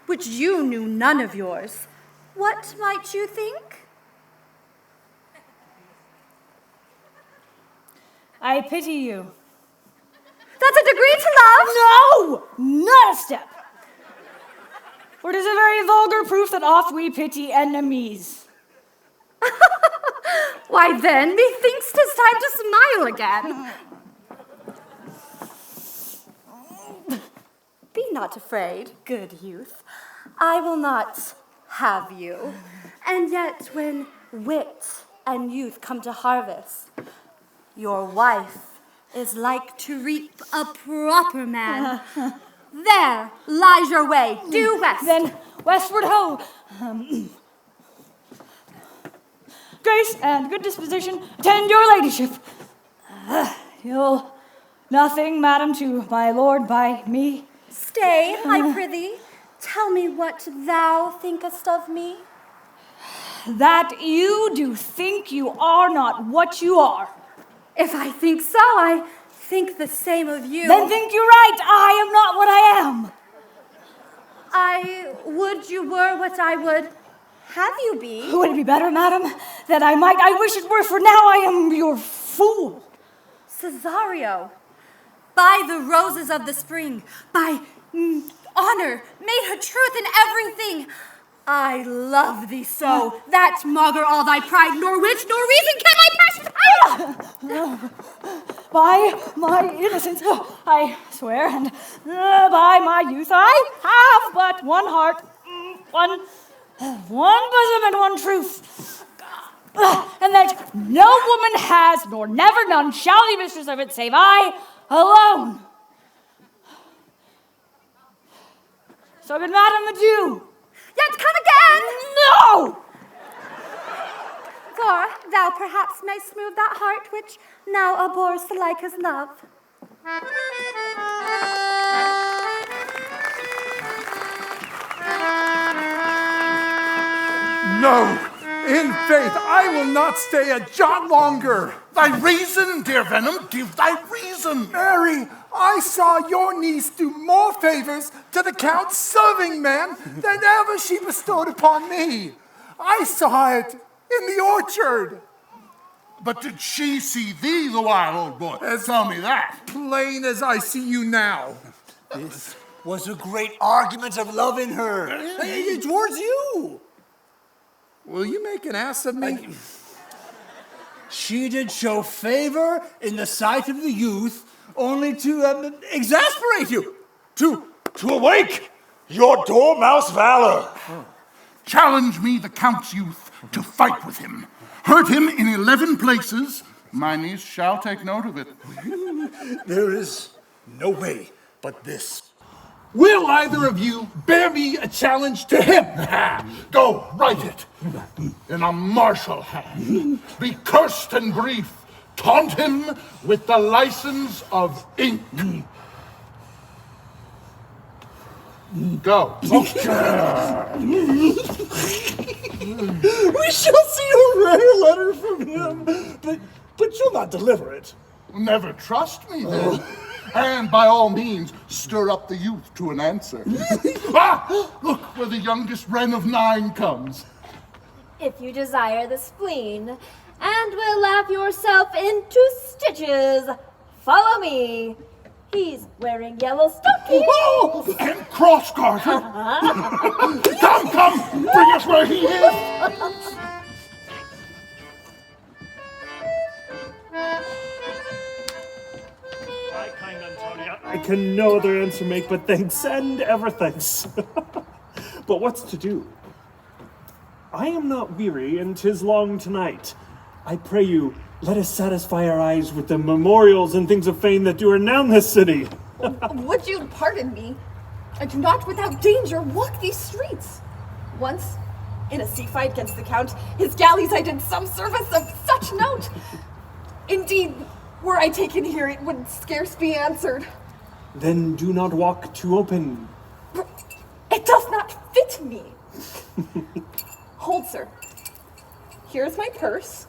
which you knew none of yours. What might you think? I pity you. That's a degree to love? No, not a step. For it is a very vulgar proof that oft we pity enemies. Why then, methinks 'tis time to smile again. Be not afraid, good youth. I will not have you. And yet, when wit and youth come to harvest, your wife is like to reap a proper man. There lies your way, due west. Then westward ho. Grace and good disposition attend your ladyship. You'll nothing, madam, to my lord by me. Stay, I prithee. Tell me what thou thinkest of me. That you do think you are not what you are. If I think so, I think the same of you. Then think you right. I am not what I am. I would you were what I would have you be. Would it be better, madam, that I might? I wish it were, for now I am your fool. Cesario, by the roses of the spring, by honor, made her truth in everything, I love thee so, that maugre all thy pride, nor wit, nor reason can my passion hide. By my innocence, I swear, and by my youth, I have but one heart, one bosom, and one truth. And that no woman has, nor never none shall be mistress of it, save I alone. So good madam, adieu. Yet come again! No! For thou perhaps may smooth that heart which now abhors the like as love. No, in faith, I will not stay a jot longer. Thy reason, dear Venom, give thy reason. Mary, I saw your niece do more favors to the Count's serving man than ever she bestowed upon me. I saw it in the orchard. But did she see thee the while, old boy? Tell me that. Plain as I see you now. This was a great argument of love in her. Towards you. Will you make an ass of me? She did show favor in the sight of the youth, only to exasperate you, to awake your dormouse valor. Challenge me, the Count's youth, to fight with him. Hurt him in 11 places. My niece shall take note of it. There is no way but this. Will either of you bear me a challenge to him? Go, write it in a martial hand. Be cursed and brief. Taunt him with the license of ink. Go. We shall see a rare letter from him, but you'll not deliver it. Never trust me, then. And by all means, stir up the youth to an answer. Look where the youngest wren of 9 comes. If you desire the spleen, and will laugh yourself into stitches, follow me. He's wearing yellow stockings. Oh, and cross-garter. Come, bring us where he is. My kind Antonia, I can no other answer make but thanks and ever thanks. But what's to do? I am not weary, and 'tis long tonight. I pray you, let us satisfy our eyes with the memorials and things of fame that do renown this city. Would you pardon me? I do not without danger walk these streets. Once, in a sea fight against the Count, his galleys I did some service of such note. Indeed, were I taken here, it would scarce be answered. Then do not walk too open. It does not fit me. Hold, sir. Here's my purse.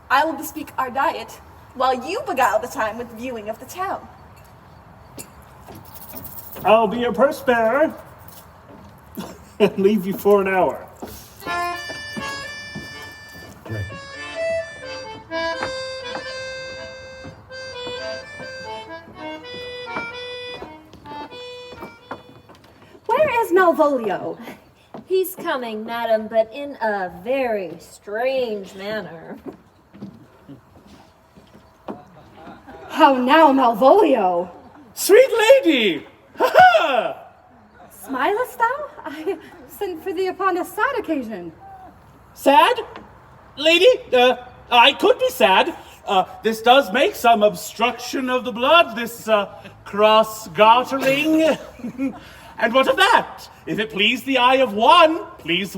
I will bespeak our diet, while you beguile the time with viewing of the town. I'll be your purse bearer and leave you for an hour. Where is Malvolio? He's coming, madam, but in a very strange manner. How now, Malvolio? Sweet lady! Ha ha! Smilest thou? I sent for thee upon a sad occasion. Sad? Lady, I could be sad. This does make some obstruction of the blood, this cross-gartering. And what of that? If it please the eye of one, please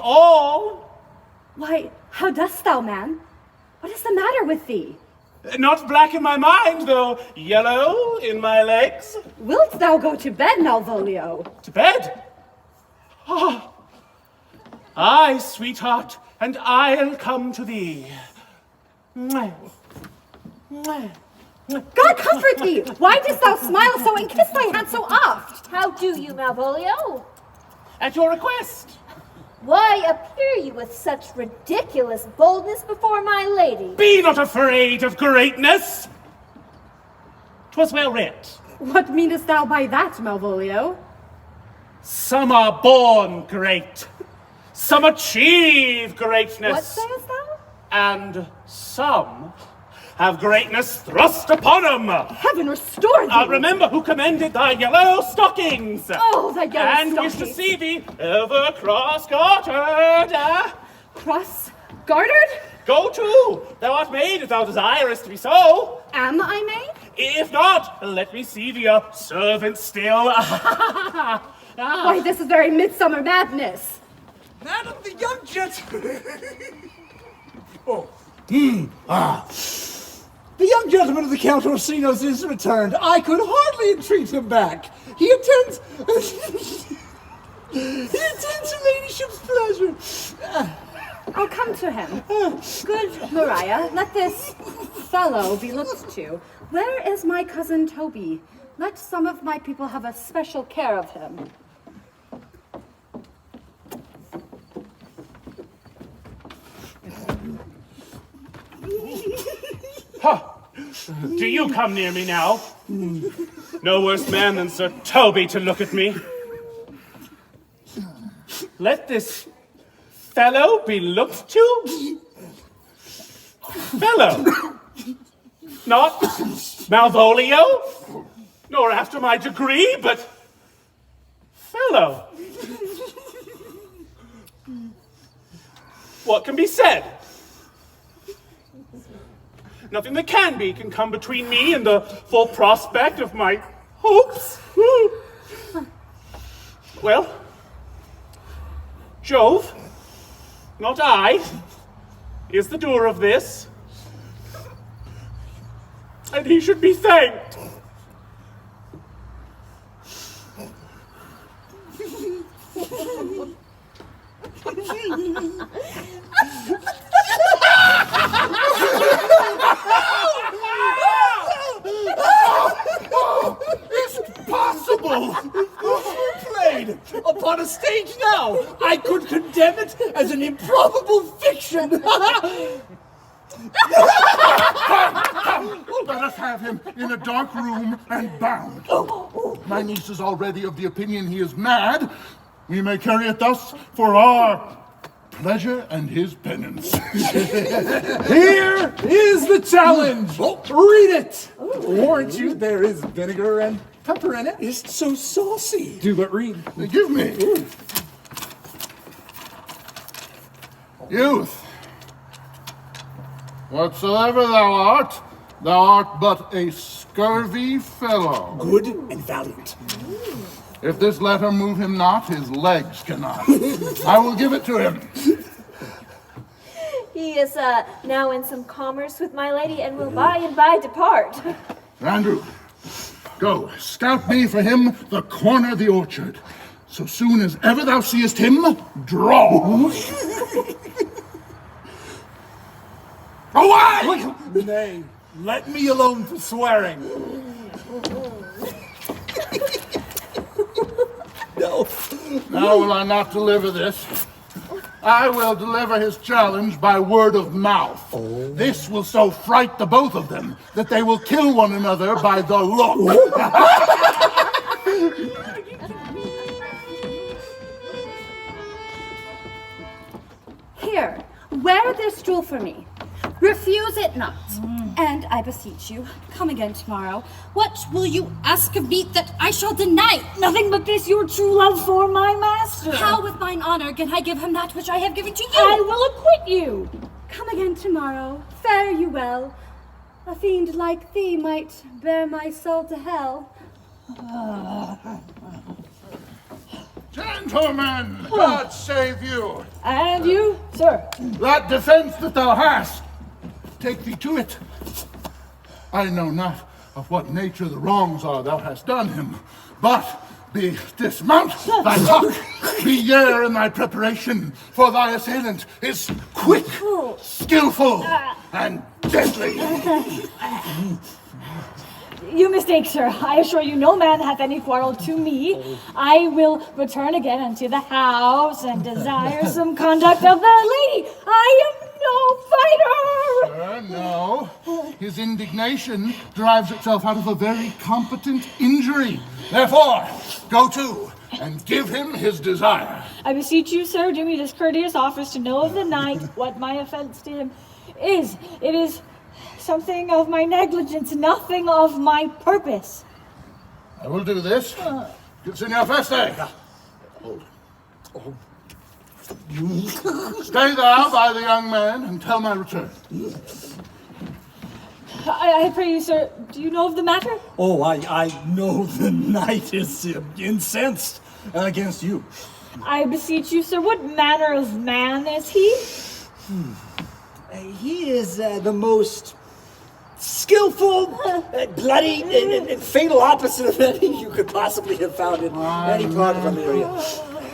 all. Why, how dost thou, man? What is the matter with thee? Not black in my mind, though yellow in my legs. Wilt thou go to bed, Malvolio? To bed? Ah, aye, sweetheart, and I'll come to thee. Mwah. Mwah. God comfort thee! Why dost thou smile so and kiss thy hand so oft? How do you, Malvolio? At your request. Why appear you with such ridiculous boldness before my lady? Be not afraid of greatness. 'Twas well writ. What meanest thou by that, Malvolio? Some are born great. Some achieve greatness. What sayest thou? And some have greatness thrust upon them. Heaven restore thee! Remember who commended thy yellow stockings. Oh, thy yellow and stockings. wish to see thee ever cross-gartered. Cross-gartered? Go to. Thou art made if thou desirest to be so. Am I made? If not, let me see thee a servant still. Why, this is very midsummer madness. Madam, the young gentleman. The young gentleman of the Count Orsino's is returned. I could hardly entreat him back. He attends her ladyship's pleasure. I'll come to him. Good Maria, let this fellow be looked to. Where is my cousin Toby? Let some of my people have a special care of him. Do you come near me now? No worse man than Sir Toby to look at me. Let this fellow be looked to? Fellow! Not Malvolio, nor after my degree, but fellow. What can be said? Nothing that can be can come between me and the full prospect of my hopes. Well, Jove, not I, is the doer of this, and he should be thanked. It's possible! Played upon a stage now. I could condemn it as an improbable fiction. Let us have him in a dark room and bound. My niece is already of the opinion he is mad. We may carry it thus for our pleasure and his penance. Here is the challenge. Read it. Warrant you, there is vinegar and pepper in it. It's so saucy. Do but read. Give me. Youth, whatsoever thou art but a scurvy fellow. Good and valiant. If this letter move him not, his legs cannot. I will give it to him. He is now in some commerce with my lady and will by and by depart. Andrew, go, scout me for him the corner of the orchard. So soon as ever thou seest him, draw. Away! Nay, let me alone for swearing. No. Now will I not deliver this. I will deliver his challenge by word of mouth. This will so fright the both of them that they will kill one another by the look. Here, wear this stool for me. Refuse it not. And I beseech you, come again tomorrow. What will you ask of me that I shall deny? Nothing but this, your true love for my master. How with mine honor can I give him that which I have given to you? I will acquit you. Come again tomorrow. Fare you well. A fiend like thee might bear my soul to hell. Gentlemen, God save you. And you, sir. That defense that thou hast, take thee to it. I know not of what nature the wrongs are thou hast done him, but dismount thy cock, be yare in thy preparation, for thy assailant is quick, skillful, and deadly. You mistake, sir. I assure you no man hath any quarrel to me. I will return again unto the house and desire some conduct of the lady. I am no fighter! No. His indignation derives itself out of a very competent injury. Therefore, go to and give him his desire. I beseech you, sir, do me this courteous office to know of the night what my offense to him is. It is something of my negligence, nothing of my purpose. I will do this. Signor Feste. Stay thou by the young man until my return. I pray you, sir, do you know of the matter? Oh, I know the knight is incensed against you. I beseech you, sir, what manner of man is he? He is the most skillful, bloody, and fatal opposite of any you could possibly have found in any part of Illyria.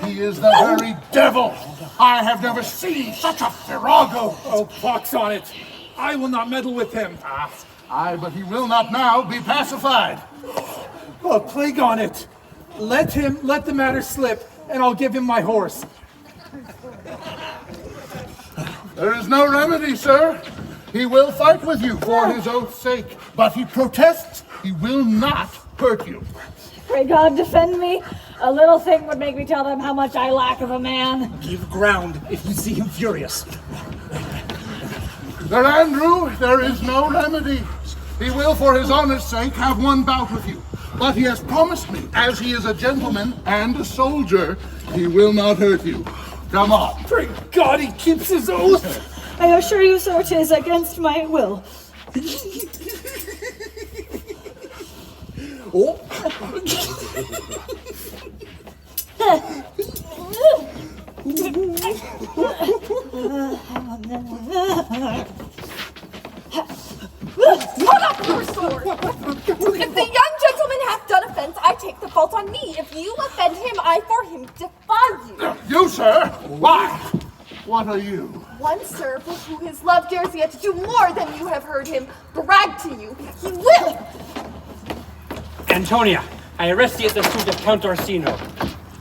He is the very devil. I have never seen such a virago. Oh, pox on it. I will not meddle with him. Aye, but he will not now be pacified. Oh, plague on it. Let the matter slip, and I'll give him my horse. There is no remedy, sir. He will fight with you for his oath's sake, but he protests he will not hurt you. Pray God defend me. A little thing would make me tell them how much I lack of a man. Give ground if you see him furious. Sir Andrew, there is no remedy. He will, for his honor's sake, have one bout with you. But he has promised me, as he is a gentleman and a soldier, he will not hurt you. Come on. Pray God he keeps his oath. I assure you, sir, 'tis against my will. Oh. Put up your sword! If the young gentleman hath done offense, I take the fault on me. If you offend him, I for him defy you. You, sir? Why? What are you? One, sir, for who his love dares yet to do more than you have heard him brag to you. He will! Antonia, I arrest thee at the suit of Count Orsino.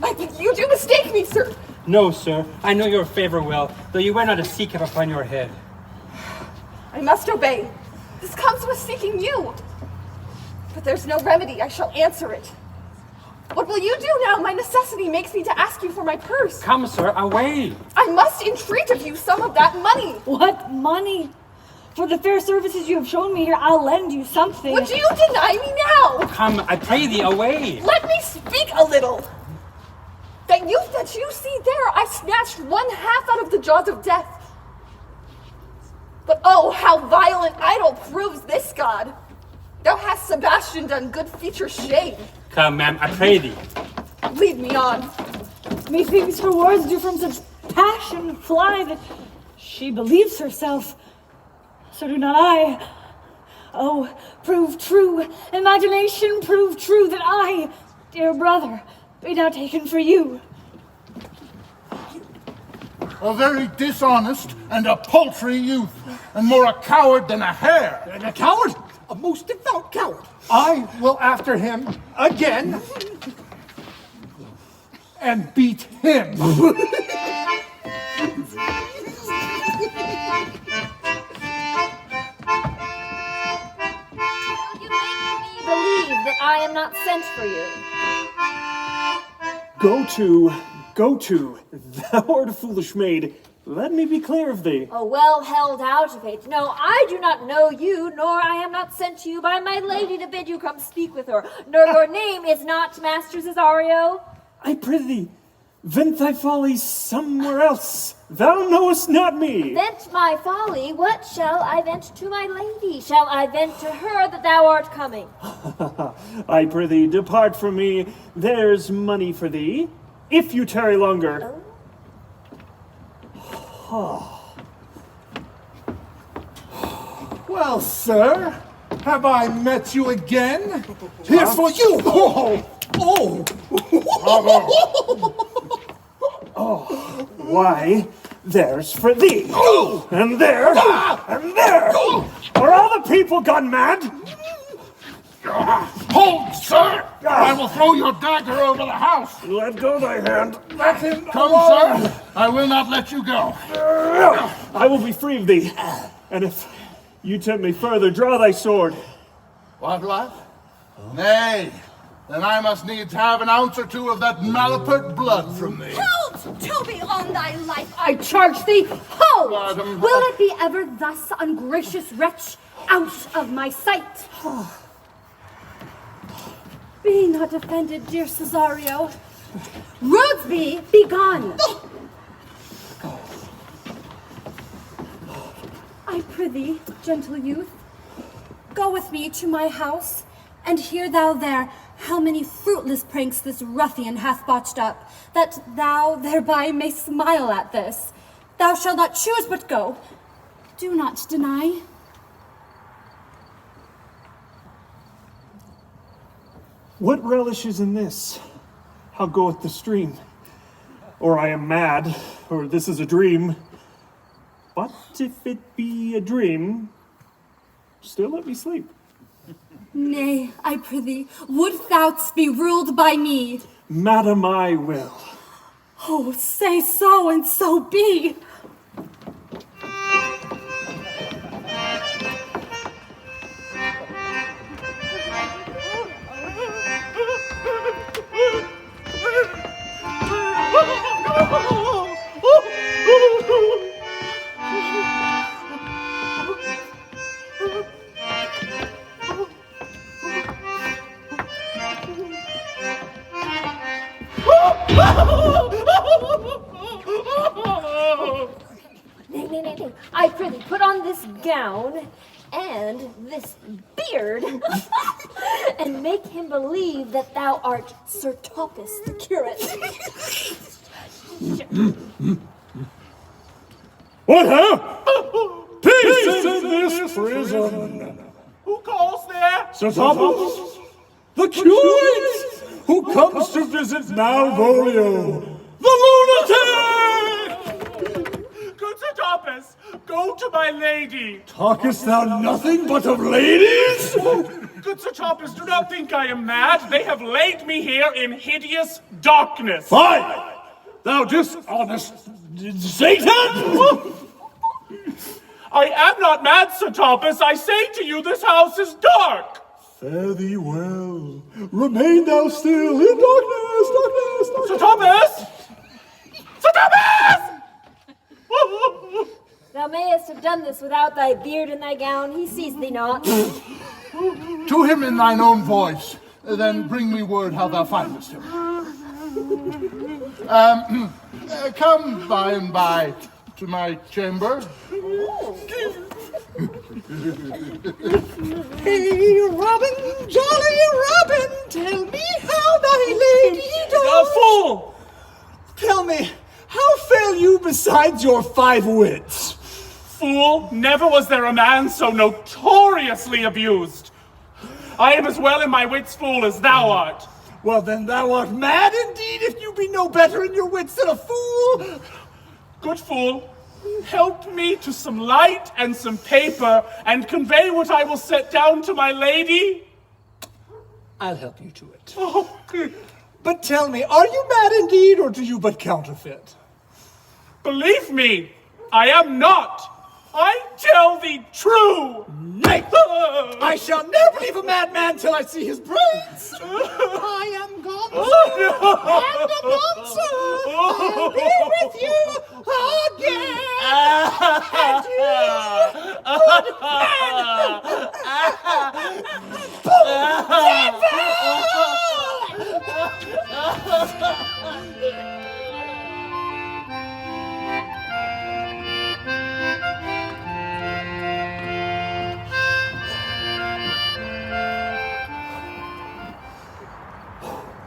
I think you do mistake me, sir. No, sir, I know your favor well, though you wear not a sea cap upon your head. I must obey. This comes with seeking you. But there's no remedy. I shall answer it. What will you do now? My necessity makes me to ask you for my purse. Come, sir, away. I must entreat of you some of that money. What money? For the fair services you have shown me here, I'll lend you something. Would you deny me now? Come, I pray thee, away. Let me speak a little. That youth that you see there, I snatched 1/2 out of the jaws of death. But oh, how vile an idol proves this god. Thou hast Sebastian done good feature shame. Come, ma'am, I pray thee. Lead me on. Methinks her words do from such passion fly that she believes herself. So do not I. Oh, prove true, imagination, prove true that I, dear brother, be now taken for you. A very dishonest and a paltry youth, and more a coward than a hare. And a coward? A most devout coward. I will after him again and beat him. Believe that I am not sent for you. Go to, thou art a foolish maid. Let me be clear of thee. A well held out of it. No, I do not know you, nor I am not sent to you by my lady to bid you come speak with her, nor your name is not Master Cesario. I prithee, vent thy folly somewhere else. Thou knowest not me. Vent my folly? What shall I vent to my lady? Shall I vent to her that thou art coming? I prithee, depart from me. There's money for thee, if you tarry longer. Well, sir, have I met you again? Here's for you! Why, there's for thee. And there, and there. Are all the people gone mad? Hold, sir! I will throw your dagger over the house. Let go thy hand. Let him Come, alone. sir. I will not let you go. I will be free of thee. And if you tempt me further, draw thy sword. What? Nay. Then I must needs have an ounce or two of that malapert blood from thee. Hold, Toby, on thy life, I charge thee. Hold! Madam. Will it be ever thus, ungracious wretch, out of my sight? Be not offended, dear Cesario. Rudesby, be gone. I prithee, gentle youth, go with me to my house, and hear thou there how many fruitless pranks this ruffian hath botched up, that thou thereby may smile at this. Thou shalt not choose but go. Do not deny. What relish is in this? How goeth the stream? Or I am mad, or this is a dream. But if it be a dream, still let me sleep. Nay, I prithee, wouldst thou be ruled by me? Madam, I will. Oh, say so, and so be. nay. I prithee, put on this gown and this beard, and make him believe that thou art Sir Toppus the curate. What, huh? Peace in this prison! Who calls there? Sir Thomas, the curate, who comes to visit Malvolio, the lunatic! Good Sir Toppus, go to my lady. Talkest thou nothing but of ladies? Good Sir Toppus, do not think I am mad. They have laid me here in hideous darkness. Fie! Thou dishonest Satan! I am not mad, Sir Toppus. I say to you, this house is dark. Fare thee well. Remain thou still in darkness. Sir Toppus! Sir Toppus! Thou mayest have done this without thy beard and thy gown. He sees thee not. To him in thine own voice, then bring me word how thou findest him. Come by and by to my chamber. Hey, Robin, jolly Robin, tell me how thy lady does. Fool! Tell me, how fare you besides your 5 wits? Fool, never was there a man so notoriously abused. I am as well in my wits, fool, as thou art. Well, then thou art mad indeed if you be no better in your wits than a fool. Good fool, help me to some light and some paper, and convey what I will set down to my lady. I'll help you to it. Oh. But tell me, are you mad indeed, or do you but counterfeit? Believe me, I am not. I tell thee true. Nay, I shall never leave a madman till I see his brains. I am gone, and a nonce. I'll be with you again.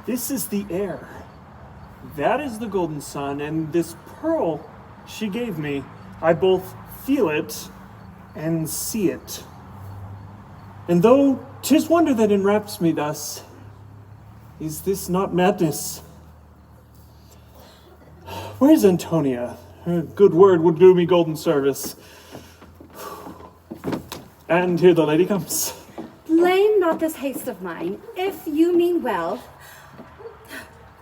This is the air. That is the golden sun, and this pearl she gave me. I both feel it and see it. And though 'tis wonder that enwraps me thus, is this not madness? Where's Antonia? Her good word would do me golden service. And here the lady comes. Blame not this haste of mine, if you mean well.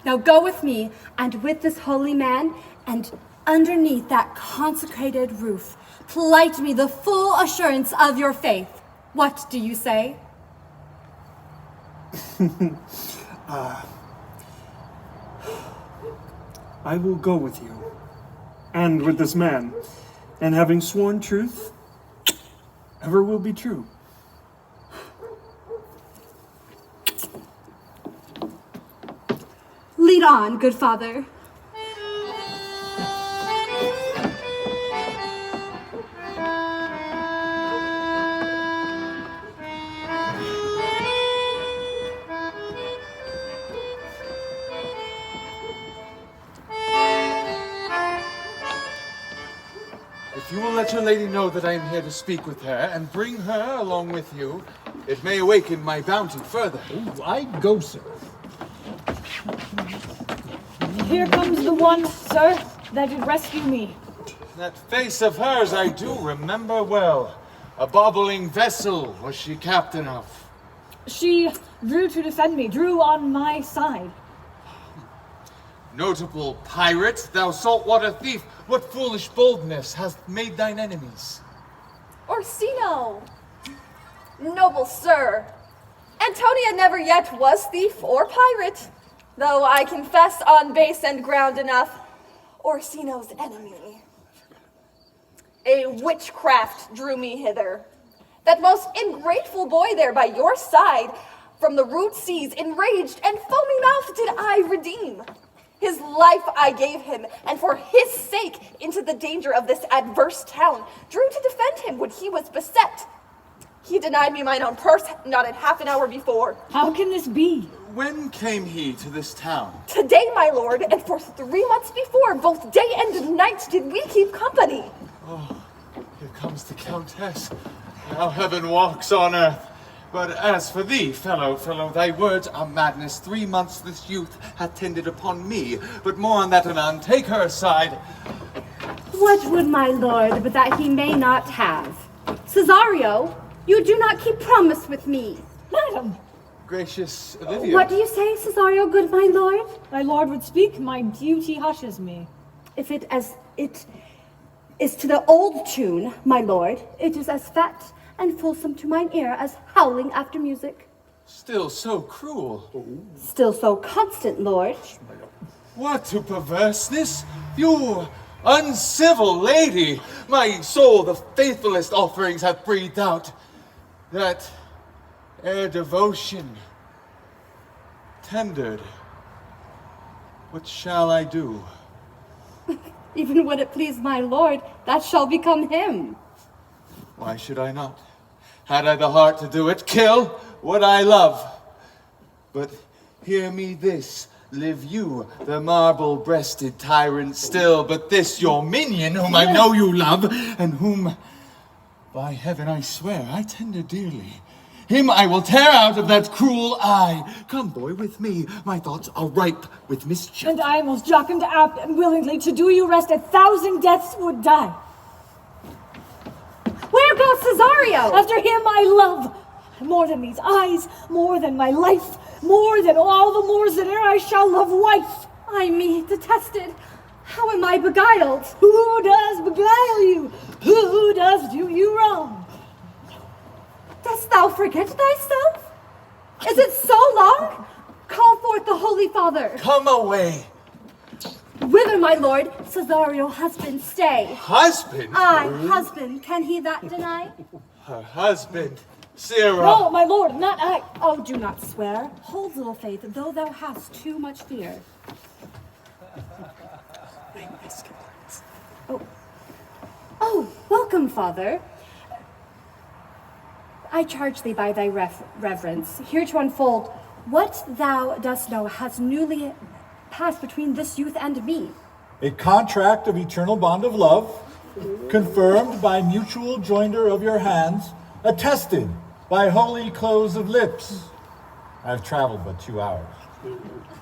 Now go with me, and with this holy man, and underneath that consecrated roof, plight me the full assurance of your faith. What do you say? I will go with you, and with this man, and having sworn truth, ever will be true. Lead on, good father. If you will let your lady know that I am here to speak with her, and bring her along with you, it may awaken my bounty further. Ooh, I go, sir. Here comes the one, sir, that did rescue me. That face of hers I do remember well. A bobbling vessel was she captain of. She drew to defend me, drew on my side. Notable pirate, thou saltwater thief, what foolish boldness hath made thine enemies? Orsino! Noble sir, Antonia never yet was thief or pirate, though I confess on base and ground enough, Orsino's enemy. A witchcraft drew me hither. That most ingrateful boy there by your side, from the rude seas, enraged and foamy mouthed did I redeem. His life I gave him, and for his sake into the danger of this adverse town, drew to defend him when he was beset. He denied me mine own purse not in half an hour before. How can this be? When came he to this town? Today, my lord, and for 3 months before, both day and night did we keep company. Oh, here comes the Countess. Now heaven walks on earth. But as for thee, fellow, thy words are madness. 3 months this youth hath tended upon me. But more on that anon. Take her aside. What would my lord but that he may not have? Cesario, you do not keep promise with me. Madam! Gracious Olivia. What do you say, Cesario, good my lord? My lord would speak, my duty hushes me. If it is to the old tune, my lord, it is as fat and fulsome to mine ear as howling after music. Still so cruel. Still so constant, lord. What to perverseness? You uncivil lady! My soul the faithfulest offerings hath breathed out. That ere devotion tendered, what shall I do? Even would it please my lord, that shall become him. Why should I not? Had I the heart to do it, kill what I love. But hear me this, live you, the marble-breasted tyrant still, but this your minion, whom I know you love, and whom, by heaven I swear, I tender dearly. Him I will tear out of that cruel eye. Come, boy, with me. My thoughts are ripe with mischief. And I most jocund apt and willingly to do you rest 1,000 deaths would die. Where goes Cesario? After him I love. More than these eyes, more than my life, more than all the moors that e'er I shall love wife. I me detested. How am I beguiled? Who does beguile you? Who does do you wrong? Dost thou forget thyself? Is it so long? Call forth the Holy Father. Come away. Whither, my lord? Cesario, husband, stay. Husband? Aye, husband. Can he that deny? Her husband, Clara. No, my lord, not I. Oh, do not swear. Hold little faith, though thou hast too much fear. Oh, welcome, Father. I charge thee by thy reverence, here to unfold what thou dost know has newly passed between this youth and me. A contract of eternal bond of love, confirmed by mutual joinder of your hands, attested by holy close of lips. I have traveled but 2 hours.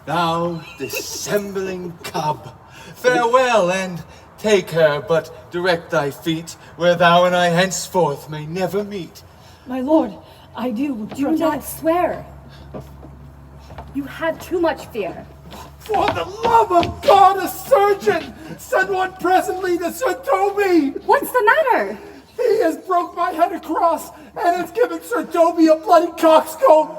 Thou dissembling cub, farewell, and take her, but direct thy feet, where thou and I henceforth may never meet. My lord, I do not swear. You had too much fear. For the love of God, a surgeon! Send one presently to Sir Toby! What's the matter? He has broke my head across and has given Sir Toby a bloody coxcomb.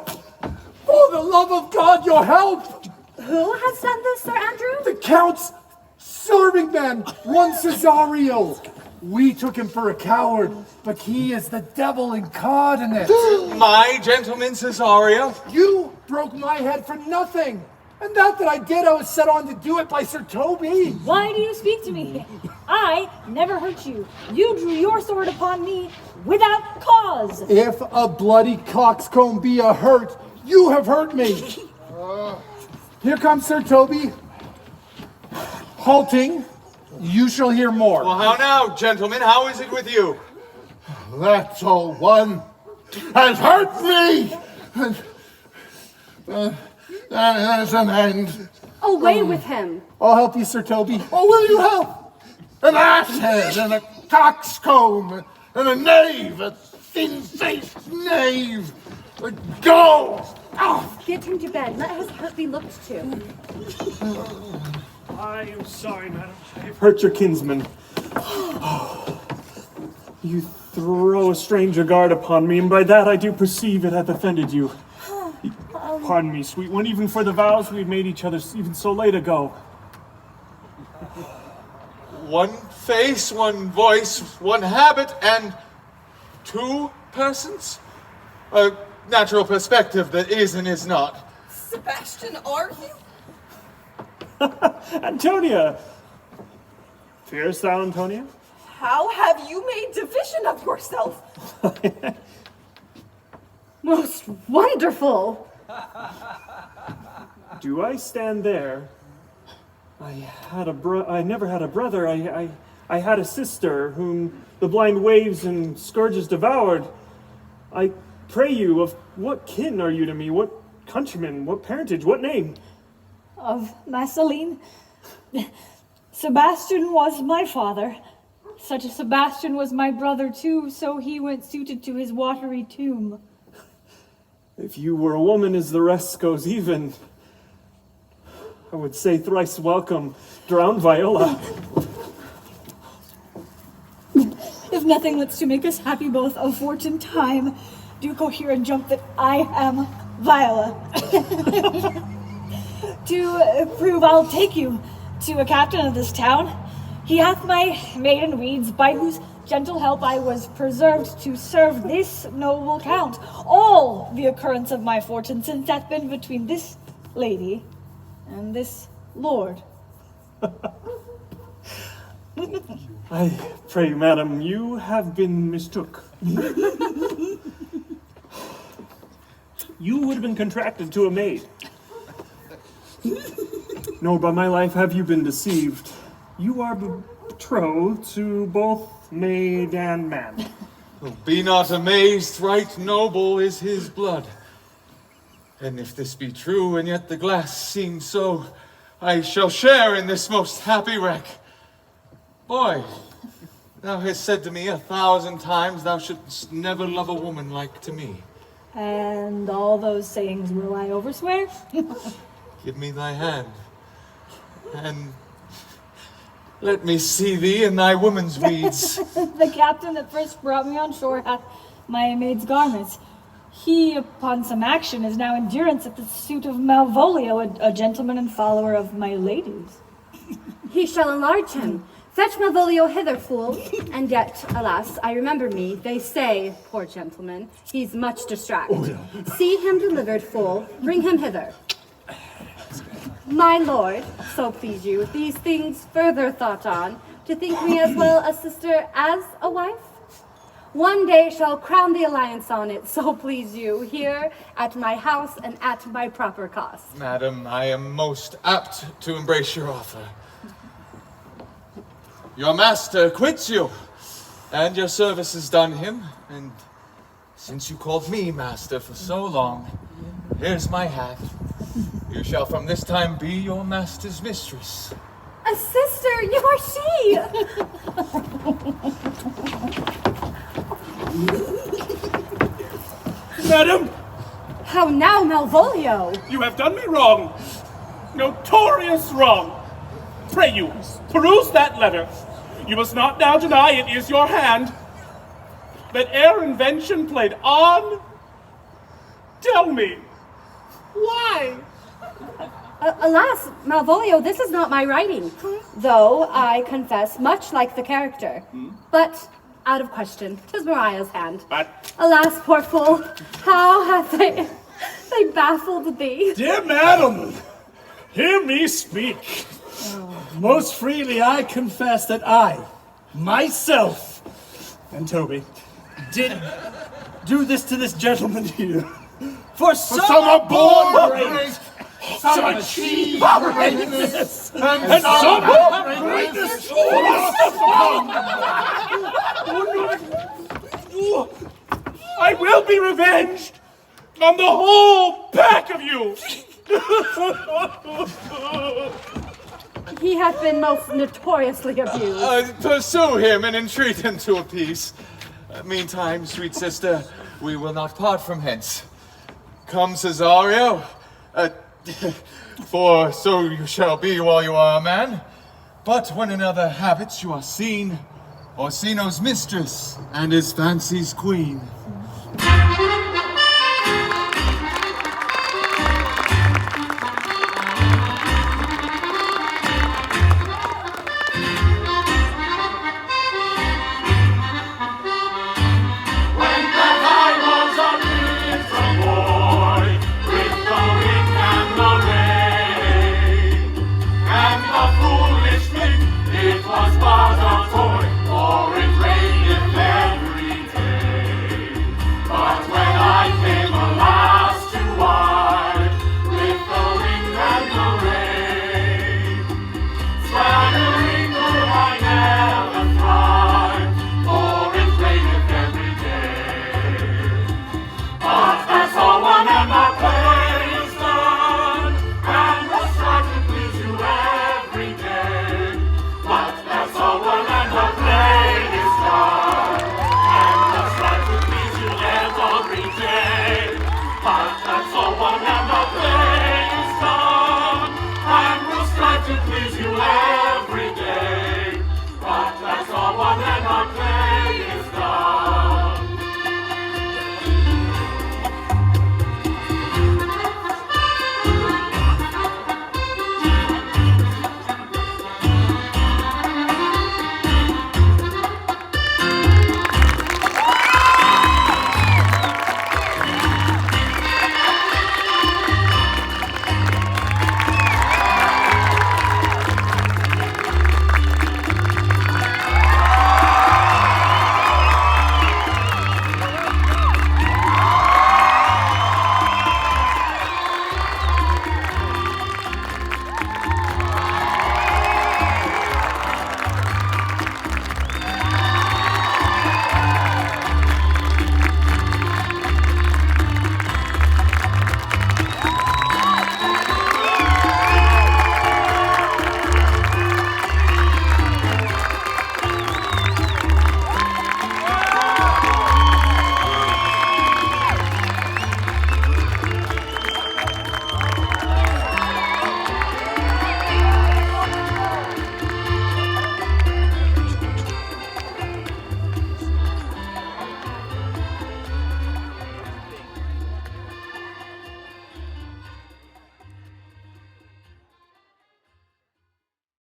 For the love of God, your help! Who has done this, Sir Andrew? The Count's serving man, one Cesario. We took him for a coward, but he is the devil incarnate. My gentleman Cesario? You broke my head for nothing. And that I did, I was set on to do it by Sir Toby. Why do you speak to me? I never hurt you. You drew your sword upon me without cause. If a bloody coxcomb be a hurt, you have hurt me. Here comes Sir Toby. Halting, you shall hear more. Well, how now, gentlemen? How is it with you? That old one has hurt me. There's an end. Away with him. I'll help you, Sir Toby. Oh, will you help? An asshead and a coxcomb and a knave, a thin-faced knave. Go! Oh. Get him to bed. Let his hurt be looked to. I am sorry, madam. I have hurt your kinsman. You throw a stranger guard upon me, and by that I do perceive it hath offended you. Pardon me, sweet one, even for the vows we made each other even so late ago. One face, one voice, one habit, and 2 persons? A natural perspective that is and is not. Sebastian, are you? Antonia! Fearest thou, Antonia? How have you made division of yourself? Most wonderful. Do I stand there? I never had a brother. I had a sister whom the blind waves and scourges devoured. I pray you, of what kin are you to me? What countryman? What parentage? What name? Of Massaline. Sebastian was my father. Such a Sebastian was my brother too, so he went suited to his watery tomb. If you were a woman as the rest goes even, I would say thrice welcome, drowned Viola. If nothing lets to make us happy both of fortune time, do cohere and jump that I am Viola. To prove I'll take you to a captain of this town. He hath my maiden weeds, by whose gentle help I was preserved to serve this noble count. All the occurrence of my fortune since hath been between this lady and this lord. I pray, madam, you have been mistook. You would have been contracted to a maid. No, by my life have you been deceived. You are betrothed to both maid and man. Oh, be not amazed, right noble is his blood. And if this be true, and yet the glass seems so, I shall share in this most happy wreck. Boy, thou hast said to me 1,000 times thou shouldst never love a woman like to me. And all those sayings will I overswear? Give me thy hand, and let me see thee in thy woman's weeds. The captain that first brought me on shore hath my maid's garments. He, upon some action, is now in durance at the suit of Malvolio, a gentleman and follower of my lady's. He shall enlarge him. Fetch Malvolio hither, fool. And yet, alas, I remember me. They say, poor gentleman, he's much distracted. Oh, yeah. See him delivered, fool. Bring him hither. My lord, so please you, these things further thought on, to think me as well a sister as a wife? One day shall crown the alliance on it, so please you, here at my house and at my proper cost. Madam, I am most apt to embrace your offer. Your master quits you, and your service is done him, and since you called me master for so long, here's my hat. You shall from this time be your master's mistress. A sister, you are she! Madam! How now, Malvolio? You have done me wrong. Notorious wrong. Pray you, peruse that letter. You must not now deny it is your hand. That ere invention played on. Tell me, why? Alas, Malvolio, this is not my writing, though I confess much like the character. But out of question, 'tis Mariah's hand. But alas, poor fool, how have they baffled thee? Dear madam, hear me speak. Most freely I confess that I, myself, and Toby, did do this to this gentleman here. For some abhorrent great, some achieved greatness, and some greatness. I will be revenged on the whole pack of you. He hath been most notoriously abused. Pursue him and entreat him to a peace. Meantime, sweet sister, we will not part from hence. Come, Cesario, for so you shall be while you are a man. But when in other habits you are seen, Orsino's mistress and his fancy's queen.